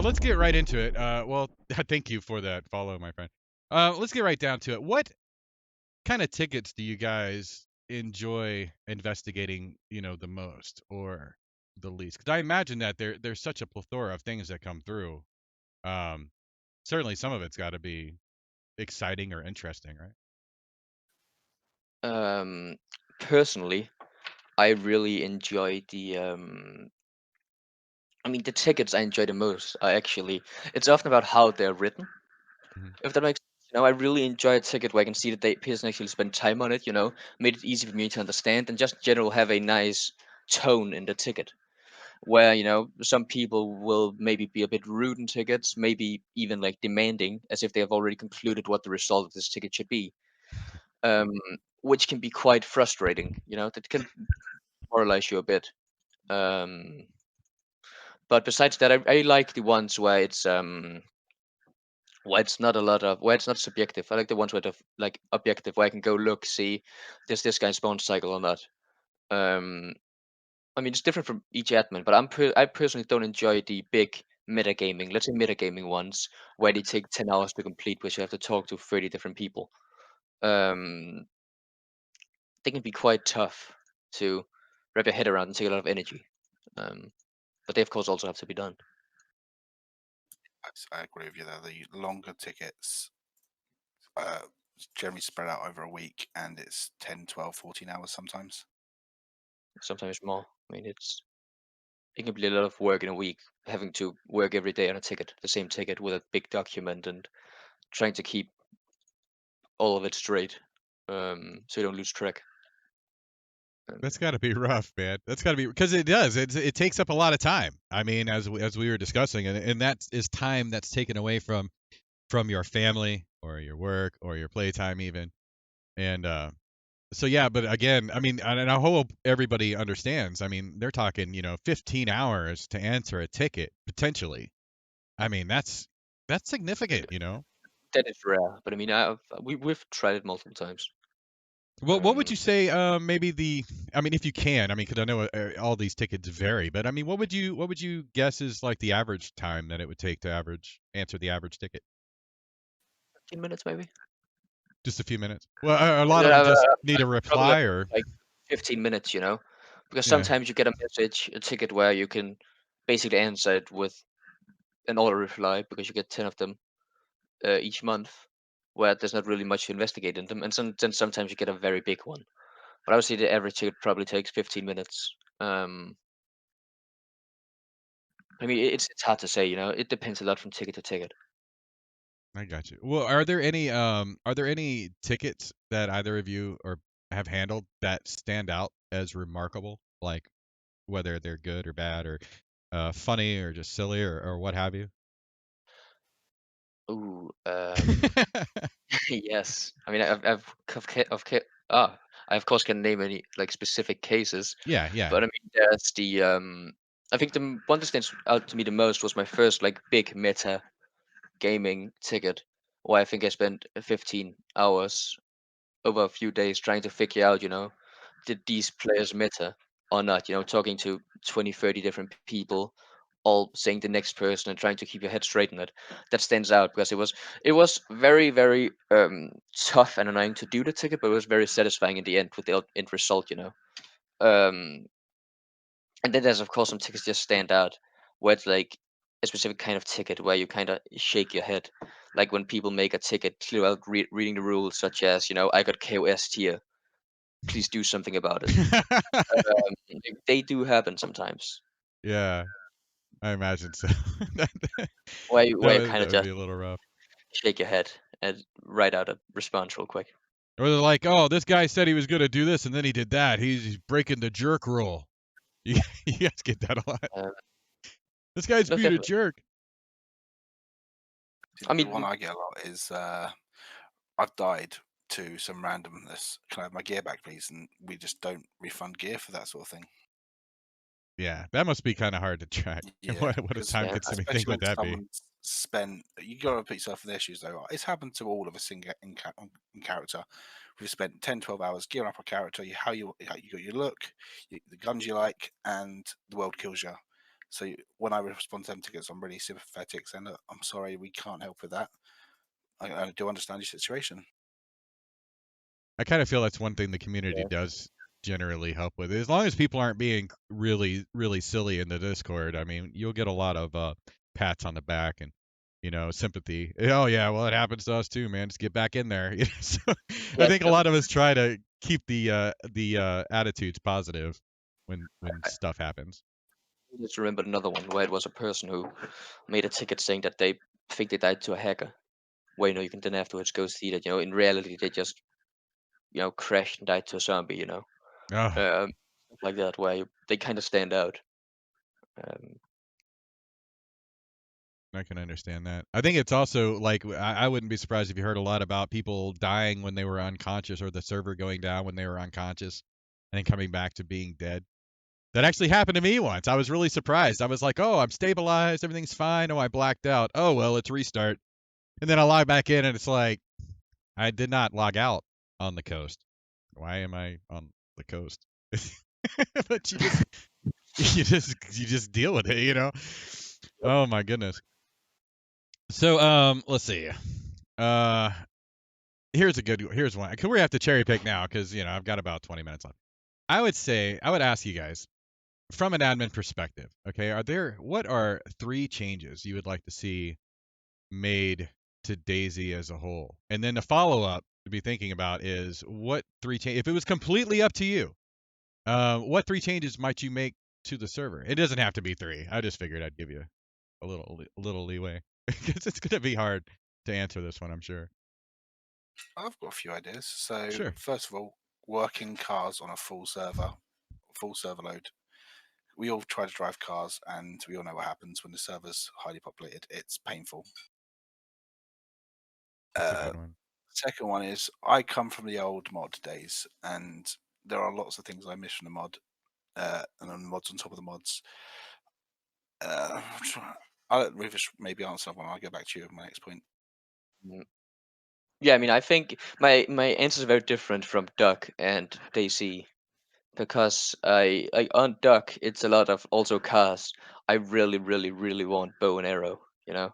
let's get right into it. Well, thank you for that follow, my friend. Let's get right down to it. What kind of tickets do you guys enjoy investigating, the most or the least? Because I imagine that there's such a plethora of things that come through. Um, Certainly some of it's got to be exciting or interesting, right? Personally, I really enjoy the tickets I enjoy the most are actually, it's often about how they're written, Mhm. if that makes sense. I really enjoy a ticket where I can see that the person actually spent time on it, made it easy for me to understand, and just in general have a nice tone in the ticket. where some people will maybe be a bit rude in tickets, maybe even like demanding as if they have already concluded what the result of this ticket should be, um, which can be quite frustrating. That can demoralize you a bit. Um, but besides that, I like the ones where it's not a lot of where it's not subjective. I like the ones where it's like objective, where I can go look, see, does this guy spawn cycle or not. Um, I mean, it's different from each admin, but I personally don't enjoy the big metagaming. Let's say metagaming ones where they take 10 hours to complete, which you have to talk to 30 different people. Um, they can be quite tough to wrap your head around and take a lot of energy. Um, but they of course also have to be done. I agree with you there. The longer tickets generally spread out over a week, and it's 10, 12, 14 hours sometimes. Sometimes more. I mean, it can be a lot of work in a week, having to work every day on a ticket, the same ticket with a big document, and trying to keep all of it straight, so you don't lose track. That's got to be rough, man. That's got to be because it does. It takes up a lot of time. I mean, as we were discussing, and that is time that's taken away from your family or your work or your playtime even. And so yeah, but again, I mean, and I hope everybody understands. I mean, they're talking, 15 hours to answer a ticket potentially. I mean, that's significant. That is rare, but I mean, we've tried it multiple times. What would Um, you say? Maybe I mean, if you can, I mean, because I know all these tickets vary, but I mean, what would you guess is like the average time that it would take to answer the average ticket? 15 minutes maybe. Just a few minutes. Well, a lot No, of them no, just need a probably reply, or like 15 minutes, because yeah. sometimes you get a message, a ticket where you can basically answer it with an auto reply because you get 10 of them each month, where there's not really much to investigate in them, and then sometimes you get a very big one. But I would say the average ticket probably takes 15 minutes. I mean, it's hard to say, it depends a lot from ticket to ticket. I got you. Well, are there any tickets that either of you or have handled that stand out as remarkable, like whether they're good or bad or funny or just silly or what have you? Ooh, yes. I mean, I of course can name any like specific cases, Yeah, yeah. but I mean, there's I think the one that stands out to me the most was my first like big meta gaming ticket, where I think I spent 15 hours over a few days trying to figure out, did these players meta or not? Talking to 20, 30 different people, all saying the next person and trying to keep your head straight on it. That stands out because it was very, very tough and annoying to do the ticket, but it was very satisfying in the end with the end result. Um, and then there's of course some tickets just stand out, where it's like a specific kind of ticket where you kind of shake your head, like when people make a ticket clear out reading the rules, such as I got KOS here, please do something about it. They do happen sometimes, Yeah, I imagine so. That that where you kind that of would just be a little rough. shake your head and write out a response real quick. Or they're like, "Oh, this guy said he was gonna do this, and then he did that. He's breaking the jerk rule." You, you guys get that a lot. Uh, This guy's no, being a definitely. jerk. I The one mean, I get a lot is I've died to some randomness. Can I have my gear back, please? And we just don't refund gear for that sort of thing. Yeah, that must be kind of hard to track. Yeah, What a because time yeah, consuming thing especially would when that be? someone's spent, you got to put yourself in their shoes though. It's happened to all of us in character. We've spent 10, 12 hours gearing up our character. How you got your look, the guns you like, and the world kills you. So when I respond to them tickets, I'm really sympathetic, saying, "Look, I'm sorry, we can't help with that. I do understand your situation." I kind of feel that's one thing the community yeah, does generally help with. As long as people aren't being really, really silly in the Discord, I mean, you'll get a lot of pats on the back and sympathy. Oh yeah, well it happens to us too, man. Just get back in there. So I yeah. think a lot of us try to keep the attitudes positive when I stuff happens. just remembered another one where it was a person who made a ticket saying that they think they died to a hacker. Where you can then afterwards go see that in reality they just crashed and died to a zombie. Oh, Stuff like that where they kind of stand out. Um, I can understand that. I think it's also like I wouldn't be surprised if you heard a lot about people dying when they were unconscious or the server going down when they were unconscious and then coming back to being dead. That actually happened to me once. I was really surprised. I was like, "Oh, I'm stabilized. Everything's fine. Oh, I blacked out. Oh, well, it's restart." And then I log back in and it's like I did not log out on the coast. Why am I on the coast? But you just deal with it, you know? Oh my goodness. So let's see. Uh here's one. Cause we have to cherry pick now because I've got about 20 minutes left. I would ask you guys from an admin perspective, okay, what are 3 changes you would like to see made to DayZ as a whole? And then the follow up to be thinking about is what 3 changes, if it was completely up to you, what 3 changes might you make to the server? It doesn't have to be 3. I just figured I'd give you a little leeway because it's gonna be hard to answer this one, I'm sure. I've got a few ideas. So Sure. first of all, working cars on a full server load. We all try to drive cars, and we all know what happens when the server's highly populated. It's painful. That's a Uh, good one. Second one is I come from the old mod days, and there are lots of things I miss from the mod, and then mods on top of the mods. I'll let Rufus maybe answer that one. I'll go back to you with my next point. mm, yeah, I mean, I think my answers are very different from Duck and DayZ because I on Duck it's a lot of also cars. I really, really, really want bow and arrow. You know,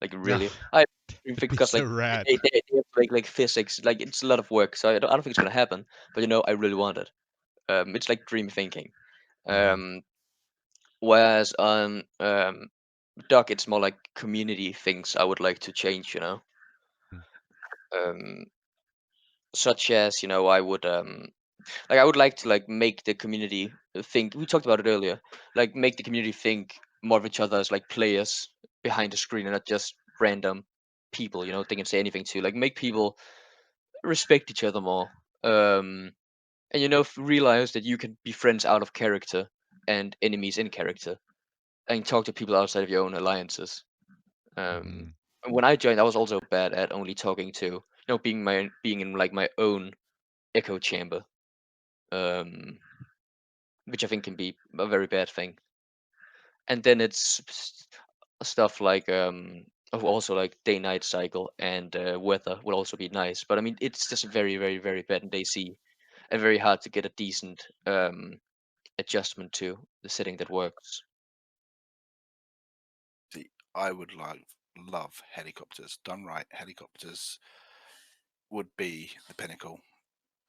like Yeah, really. I think that'd be because so like rad. they have like physics, like it's a lot of work. So I don't think it's gonna happen. But I really want it. It's like dream thinking. Mm-hmm. Um, whereas on Duck, it's more like community things I would like to change. Um, such as I would like I would like to like make the community think. We talked about it earlier. Like make the community think more of each other as like players behind the screen and not just random people. They can say anything to. Like make people respect each other more. And realize that you can be friends out of character and enemies in character, and talk to people outside of your own alliances. Um, Mm-hmm. and when I joined, I was also bad at only talking to, being in like my own echo chamber, um, which I think can be a very bad thing. And then it's stuff like also like day night cycle and weather would also be nice. But I mean, it's just very very very bad in DayZ and very hard to get a decent adjustment to the setting that works. See, I would love helicopters done right. Helicopters would be the pinnacle.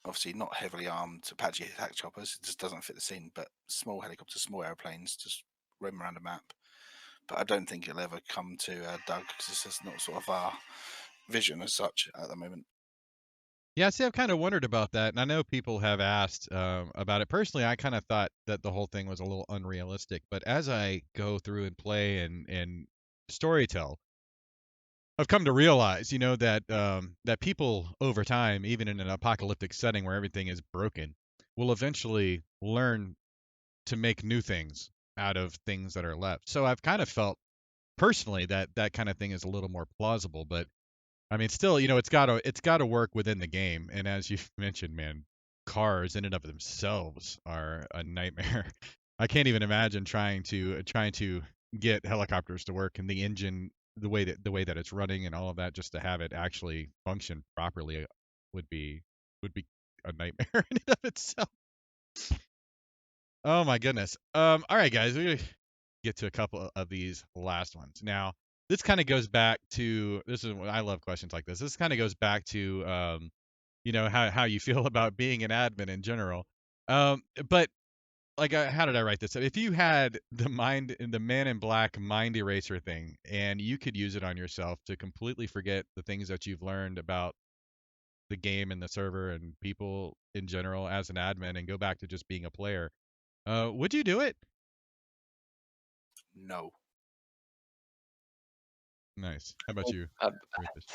Obviously, not heavily armed Apache attack choppers. It just doesn't fit the scene. But small helicopters, small airplanes, just roam around a map. But I don't think it'll ever come to Doug because it's just not sort of our vision as such at the moment. Yeah, see, I've kind of wondered about that, and I know people have asked about it. Personally, I kind of thought that the whole thing was a little unrealistic, but as I go through and play and storytell, I've come to realize, that people over time, even in an apocalyptic setting where everything is broken, will eventually learn to make new things out of things that are left. So I've kind of felt personally that that kind of thing is a little more plausible, but I mean, still, it's gotta work within the game. And as you mentioned, man, cars in and of themselves are a nightmare. I can't even imagine trying to get helicopters to work and the engine the way that it's running and all of that just to have it actually function properly would be would be a nightmare in and of itself. Oh my goodness. All right, guys, we gotta get to a couple of these last ones. Now, this kind of goes back to this is I love questions like this. This kind of goes back to how you feel about being an admin in general. But like, how did I write this? If you had the Man in Black mind eraser thing, and you could use it on yourself to completely forget the things that you've learned about the game and the server and people in general as an admin, and go back to just being a player, would you do it? No. Nice. How about you, Uh, Rufus?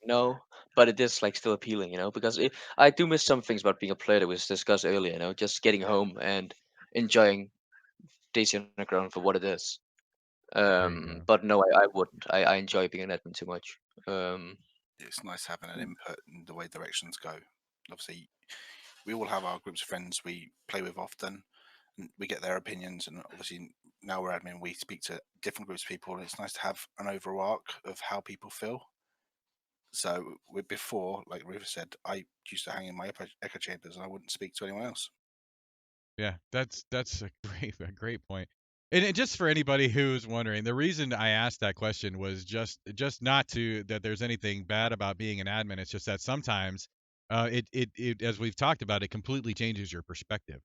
no, but it is like still appealing, because I do miss some things about being a player that was discussed earlier, just getting home and enjoying DayZ Underground for what it is. There you go. But no, I wouldn't. I enjoy being an admin too much. It's nice having an input in the way directions go. Obviously, we all have our groups of friends we play with often, and we get their opinions. And obviously, now we're admin, we speak to different groups of people, and it's nice to have an overall arc of how people feel. So, before, like Rufus said, I used to hang in my echo chambers, and I wouldn't speak to anyone else. Yeah, that's a great point. And just for anybody who's wondering, the reason I asked that question was just not to that there's anything bad about being an admin. It's just that sometimes it as we've talked about, it completely changes your perspective.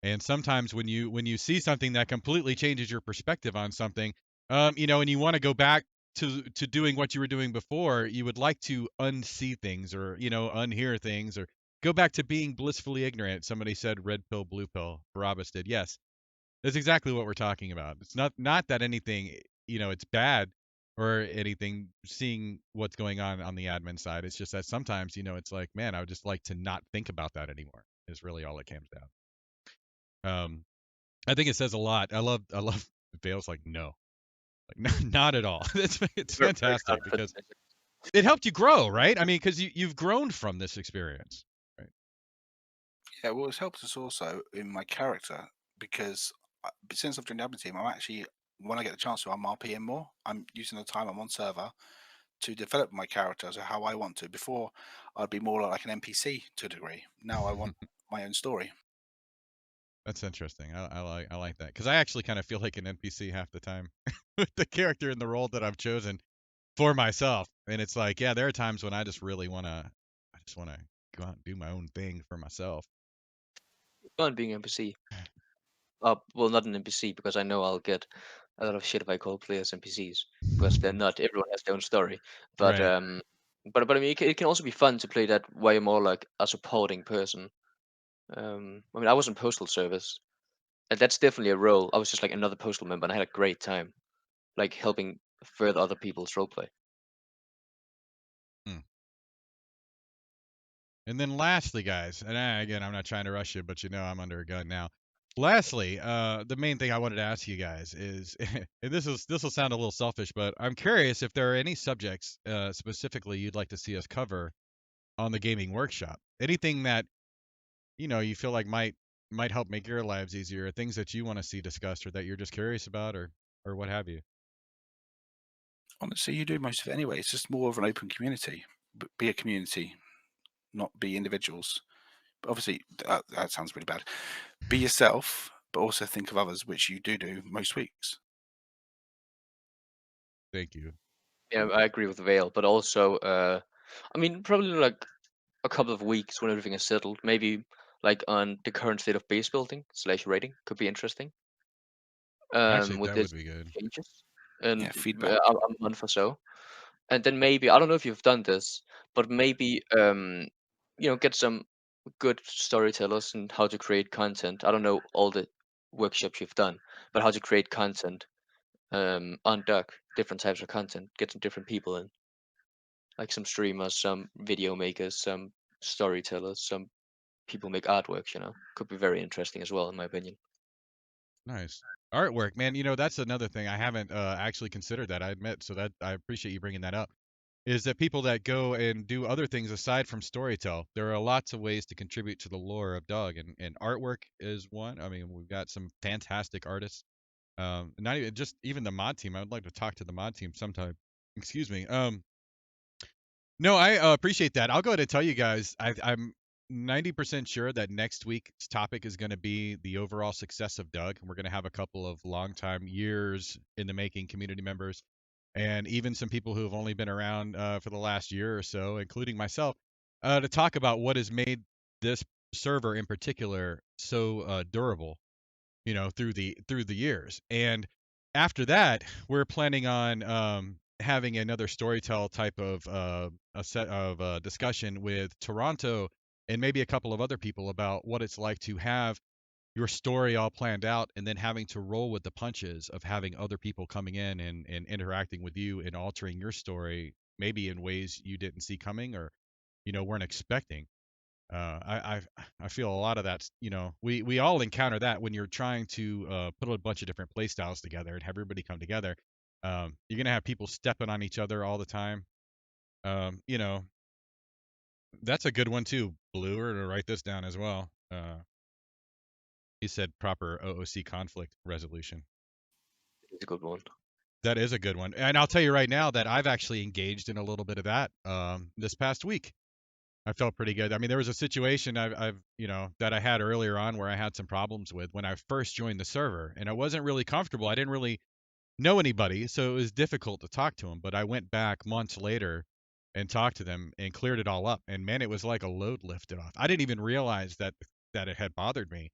And sometimes when you see something that completely changes your perspective on something, and you want to go back to doing what you were doing before, you would like to unsee things or unhear things or go back to being blissfully ignorant. Somebody said red pill, blue pill. Barabbas did. Yes, that's exactly what we're talking about. It's not that anything, it's bad or anything seeing what's going on the admin side. It's just that sometimes, it's like, man, I would just like to not think about that anymore. Is really all it comes down. I think it says a lot. I love Vale's like, no, like not at all. It's Very, very fantastic because confident. it helped you grow, right? I mean, because you've grown from this experience, right? Yeah, well, it's helped us also in my character because since I've joined the admin team, I'm actually, when I get the chance to, I'm RPing more. I'm using the time I'm on server to develop my character so how I want to. Before, I'd be more like an NPC to a degree. Now I want my own story. That's interesting. I like that because I actually kind of feel like an NPC half the time with the character and the role that I've chosen for myself. And it's like, yeah, there are times when I just really I just wanna go out and do my own thing for myself. Fun being NPC. Well, not an NPC because I know I'll get a lot of shit if I call players NPCs because they're not. Everyone has their own story. But Right. I mean, it can also be fun to play that way more like a supporting person. I mean, I was in postal service, and that's definitely a role. I was just like another postal member, and I had a great time, like helping further other people's roleplay. Hmm. And then lastly, guys, and again, I'm not trying to rush you, but I'm under a gun now. Lastly, the main thing I wanted to ask you guys is, and this will sound a little selfish, but I'm curious if there are any subjects specifically you'd like to see us cover on the gaming workshop. Anything that you feel like might help make your lives easier, or things that you want to see discussed, or that you're just curious about, or what have you. Honestly, you do most of it anyway. It's just more of an open community. Be a community, not be individuals. But obviously, that sounds really bad. Be yourself, but also think of others, which you do most weeks. Thank you. Yeah, I agree with Vale, but also, I mean, probably like a couple of weeks when everything is settled, maybe like on the current state of base building / rating could be interesting. Actually, With that would this be good. changes and Yeah, feedback. a month or so, and then maybe I don't know if you've done this, but maybe get some good storytellers and how to create content. I don't know all the workshops you've done, but how to create content on Duck, different types of content, get some different people in, like some streamers, some video makers, some storytellers, some people make artworks. Could be very interesting as well, in my opinion. Nice artwork, man. That's another thing I haven't actually considered that I admit. So that I appreciate you bringing that up. Is that people that go and do other things aside from storytell? There are lots of ways to contribute to the lore of Dog, and artwork is one. I mean, we've got some fantastic artists. Not even just even the mod team. I would like to talk to the mod team sometime. Excuse me. No, I appreciate that. I'll go ahead and tell you guys. I'm 90% sure that next week's topic is going to be the overall success of Doug. And we're going to have a couple of long time years in the making community members and even some people who have only been around for the last year or so, including myself, to talk about what has made this server in particular so durable, through the years. And after that, we're planning on having another storytell type of a set of discussion with Toronto and maybe a couple of other people about what it's like to have your story all planned out and then having to roll with the punches of having other people coming in and interacting with you and altering your story maybe in ways you didn't see coming or weren't expecting. I feel a lot of that's, we all encounter that when you're trying to put a bunch of different play styles together and have everybody come together. You're gonna have people stepping on each other all the time. Um, you know, that's a good one too, Blue. Or to write this down as well. He said proper OOC conflict resolution. It's a good one. That is a good one, and I'll tell you right now that I've actually engaged in a little bit of that this past week. I felt pretty good. I mean, there was a situation I've that I had earlier on where I had some problems with when I first joined the server, and I wasn't really comfortable. I didn't really know anybody, so it was difficult to talk to them. But I went back months later and talked to them and cleared it all up. And man, it was like a load lifted off. I didn't even realize that it had bothered me.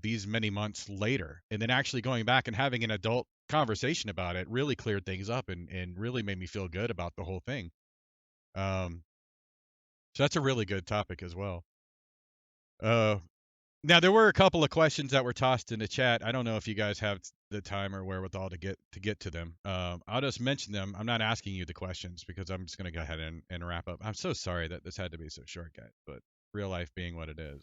These many months later, and then actually going back and having an adult conversation about it really cleared things up and really made me feel good about the whole thing. Um, so that's a really good topic as well. Now there were a couple of questions that were tossed in the chat. I don't know if you guys have the time or wherewithal to get to them. I'll just mention them. I'm not asking you the questions because I'm just going to go ahead and wrap up. I'm so sorry that this had to be so short, guys, but real life being what it is,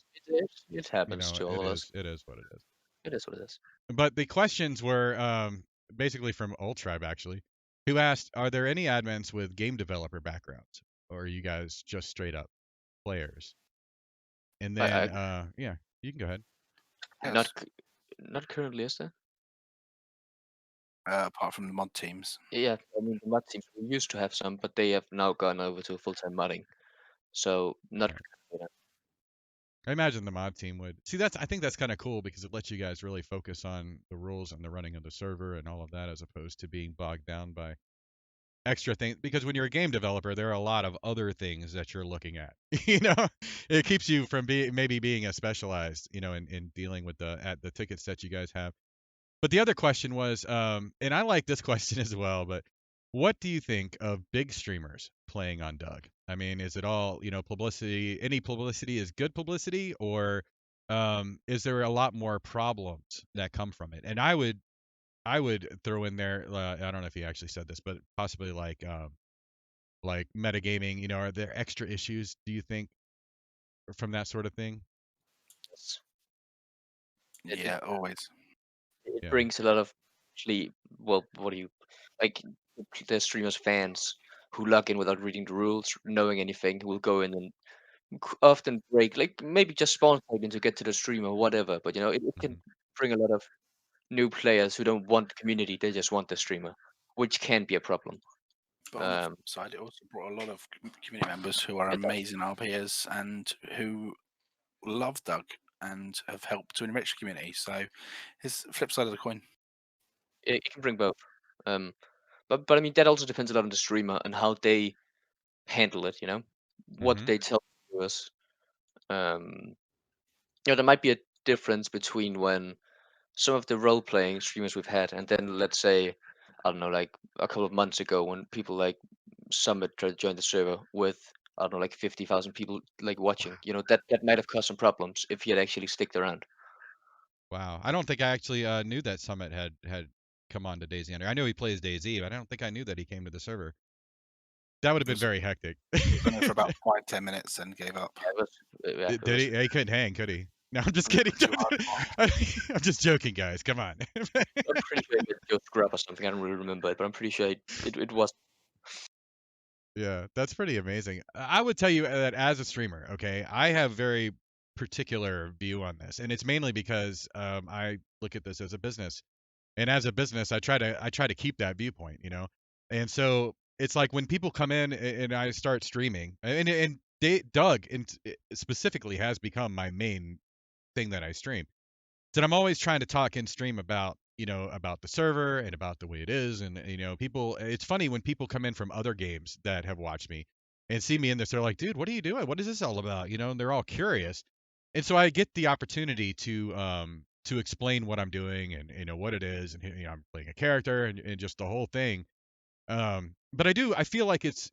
It happens to all it of us. is it is what it is. It is what it is. But the questions were basically from Old Tribe actually, who asked, "Are there any admins with game developer backgrounds, or are you guys just straight up players?" And then, yeah, you can go ahead. Not not currently, is there? Apart from the mod teams. Yeah, I mean the mod teams we used to have some, but they have now gone over to full-time modding. So not Right. currently. I imagine the mod team would see. I think that's kind of cool because it lets you guys really focus on the rules and the running of the server and all of that, as opposed to being bogged down by extra things. Because when you're a game developer, there are a lot of other things that you're looking at. It keeps you from being as specialized, in dealing with the tickets that you guys have. But the other question was, and I like this question as well, but what do you think of big streamers playing on Doug? I mean, is it all, publicity? Any publicity is good publicity, or is there a lot more problems that come from it? And I would throw in there, I don't know if he actually said this, but possibly like metagaming. Are there extra issues, do you think, from that sort of thing? Yes. Yeah, always. It Yeah. brings a lot of actually, well, what do you like? The streamers fans who log in without reading the rules, knowing anything, who will go in and often break, like maybe just spawn typing to get to the stream or whatever. But it can Mhm. bring a lot of new players who don't want the community; they just want the streamer, which can be a problem. But on the flip side, it also brought a lot of community members who are It does. amazing RPers and who love Doug and have helped to enrich the community. So it's the flip side of the coin. It can bring both. But I mean that also depends a lot on the streamer and how they handle it. What Mhm. they tell us. Um, there might be a difference between when some of the role playing streamers we've had, and then let's say, I don't know, like a couple of months ago when people like Summit tried to join the server with, I don't know, like 50,000 people like watching. That might have caused some problems if he had actually sticked around. Wow. I don't think I actually knew that Summit had come on to DayZ Underground. I know he plays DayZ, but I don't think I knew that he came to the server. That would have been Was very hectic. done it for about 5-10 minutes and gave up. Yeah, it was, yeah, it Did was he? He couldn't hang, could he? No, I'm just A little kidding. bit too hardcore. I'm just joking, guys. Come on. I'm pretty sure he did just grab or something. I don't really remember it, but I'm pretty sure it was. Yeah, that's pretty amazing. I would tell you that as a streamer, okay, I have very particular view on this, and it's mainly because I look at this as a business, and as a business, I try to keep that viewpoint. And so it's like when people come in and I start streaming, and Doug specifically has become my main thing that I stream. So I'm always trying to talk in stream about the server and about the way it is, and people. It's funny when people come in from other games that have watched me and see me in this. They're like, "Dude, what are you doing? What is this all about?" And they're all curious, and so I get the opportunity to explain what I'm doing and what it is, and I'm playing a character and just the whole thing. But I feel like it's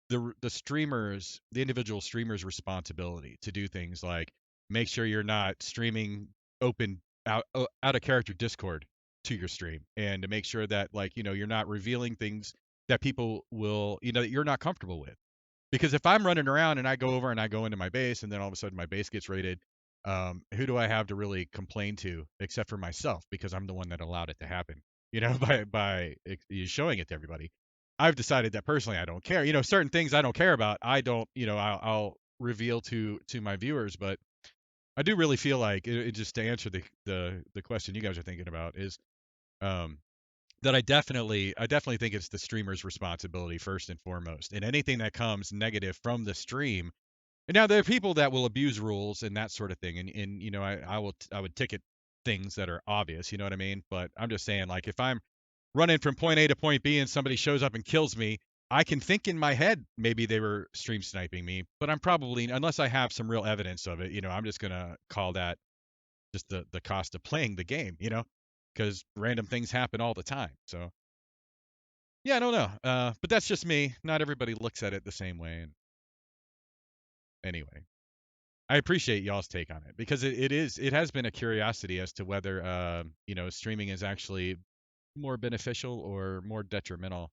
the individual streamers' responsibility to do things like make sure you're not streaming open out of character Discord to your stream, and to make sure that, like, you're not revealing things that people will that you're not comfortable with. Because if I'm running around and I go over and I go into my base and then all of a sudden my base gets raided, who do I have to really complain to except for myself because I'm the one that allowed it to happen, by showing it to everybody. I've decided that personally I don't care. Certain things I don't care about. I don't, I'll reveal to my viewers, but I do really feel like just to answer the question you guys are thinking about is um, that I definitely think it's the streamer's responsibility first and foremost. And anything that comes negative from the stream. And now there are people that will abuse rules and that sort of thing. And I would ticket things that are obvious, you know what I mean? But I'm just saying, like, if I'm running from point A to point B and somebody shows up and kills me, I can think in my head maybe they were stream sniping me, but I'm probably, unless I have some real evidence of it, I'm just gonna call that just the cost of playing the game, because random things happen all the time. So yeah, I don't know. But that's just me. Not everybody looks at it the same way. And anyway, I appreciate y'all's take on it because it has been a curiosity as to whether streaming is actually more beneficial or more detrimental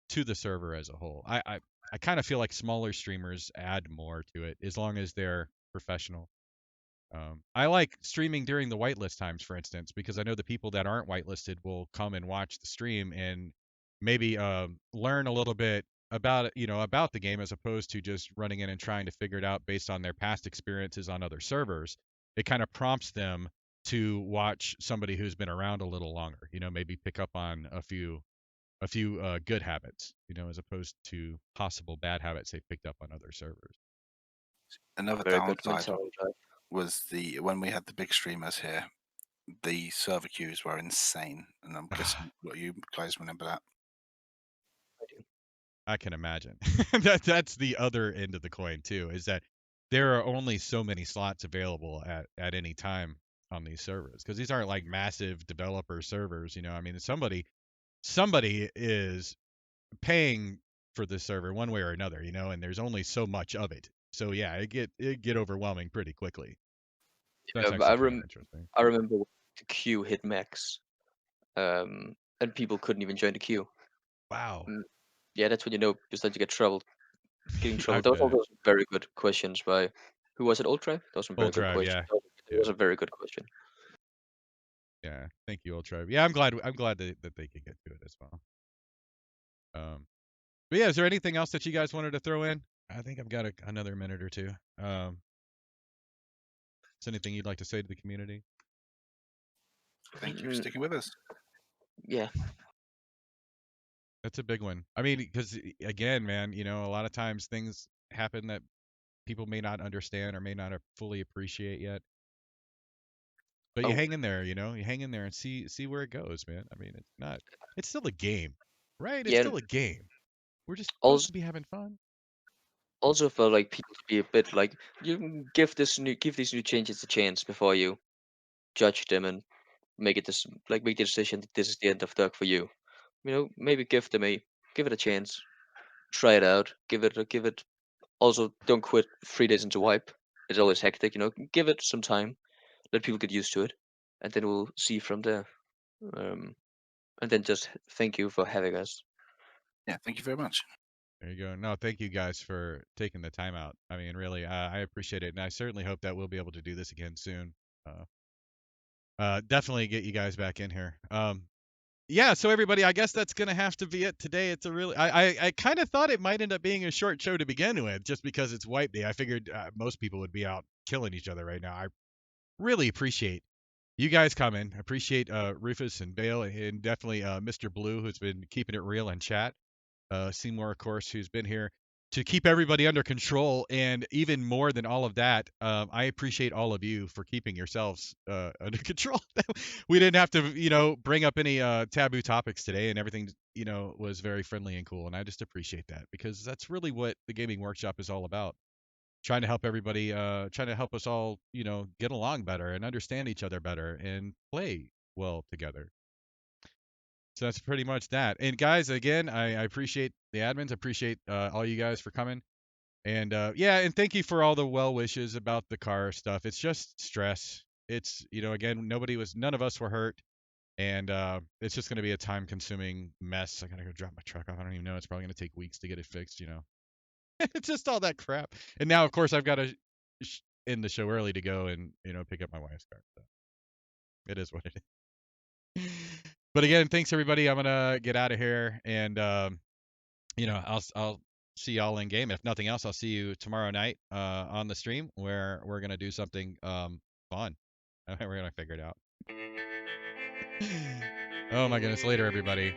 to the server as a whole. I kind of feel like smaller streamers add more to it as long as they're professional. I like streaming during the whitelist times, for instance, because I know the people that aren't whitelisted will come and watch the stream and maybe learn a little bit about it, about the game as opposed to just running in and trying to figure it out based on their past experiences on other servers. It kind of prompts them to watch somebody who's been around a little longer, maybe pick up on a few good habits, as opposed to possible bad habits they picked up on other servers. Another Very good downside mentality. was when we had the big streamers here, the server queues were insane, and I'm guessing what you guys remember that. I can imagine. That's the other end of the coin too, is that there are only so many slots available at any time on these servers because these aren't like massive developer servers. I mean, somebody is paying for this server one way or another, and there's only so much of it. So yeah, it get overwhelming pretty quickly. That's But actually kind of interesting. I remember when the queue hit max, and people couldn't even join the queue. Wow. Mm, Yeah, that's when you know you start to get trouble. Getting I trouble. Those bet. also some very good questions by who was it? Old Tribe? Those some very Old good Tribe, questions. yeah. That was Yeah. a very good question. Yeah. Thank you, Old Tribe. Yeah, I'm glad that they could get to it as well. But yeah, is there anything else that you guys wanted to throw in? I think I've got another minute or two. Is anything you'd like to say to the community? Thank you for sticking with us. Yeah. That's a big one. I mean, because again, man, a lot of times things happen that people may not understand or may not fully appreciate yet. But you Oh, hang in there, you hang in there and see where it goes, man. I mean, it's still a game, right? It's yeah. still a game. We're just supposed Also, to be having fun. also felt like people to be a bit like you give these new changes a chance before you judge them and make the decision that this is the end of Duck for you. Maybe give it a chance, try it out, give it. Also, don't quit 3 days into wipe. It's always hectic. Give it some time, let people get used to it, and then we'll see from there. Um, and then just thank you for having us. Yeah, thank you very much. There you go. No, thank you guys for taking the time out. I mean, really, I appreciate it, and I certainly hope that we'll be able to do this again soon. Definitely get you guys back in here. Yeah, so everybody, I guess that's gonna have to be it today. It's a really, I kind of thought it might end up being a short show to begin with, just because it's Wipe Day. I figured most people would be out killing each other right now. I really appreciate you guys coming. Appreciate Rufus and Vale, and definitely Mr. Blue, who's been keeping it real in chat. Seymour, of course, who's been here to keep everybody under control. And even more than all of that, I appreciate all of you for keeping yourselves under control. We didn't have to, bring up any taboo topics today, and everything, was very friendly and cool. And I just appreciate that because that's really what the gaming workshop is all about. Trying to help everybody, trying to help us all, get along better and understand each other better and play well together. So that's pretty much that. And guys, again, I appreciate the admins. I appreciate all you guys for coming. And yeah, and thank you for all the well wishes about the car stuff. It's just stress. It's, again, none of us were hurt. And it's just going to be a time consuming mess. I got to go drop my truck off. I don't even know. It's probably going to take weeks to get it fixed, It's just all that crap. And now, of course, I've got to end the show early to go and pick up my wife's car. So it is what it is. But again, thanks everybody. I'm gonna get out of here, and I'll see y'all in game. If nothing else, I'll see you tomorrow night on the stream where we're gonna do something fun. We're gonna figure it out. Oh my goodness! Later, everybody.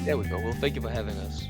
There we go. Well, thank you for having us.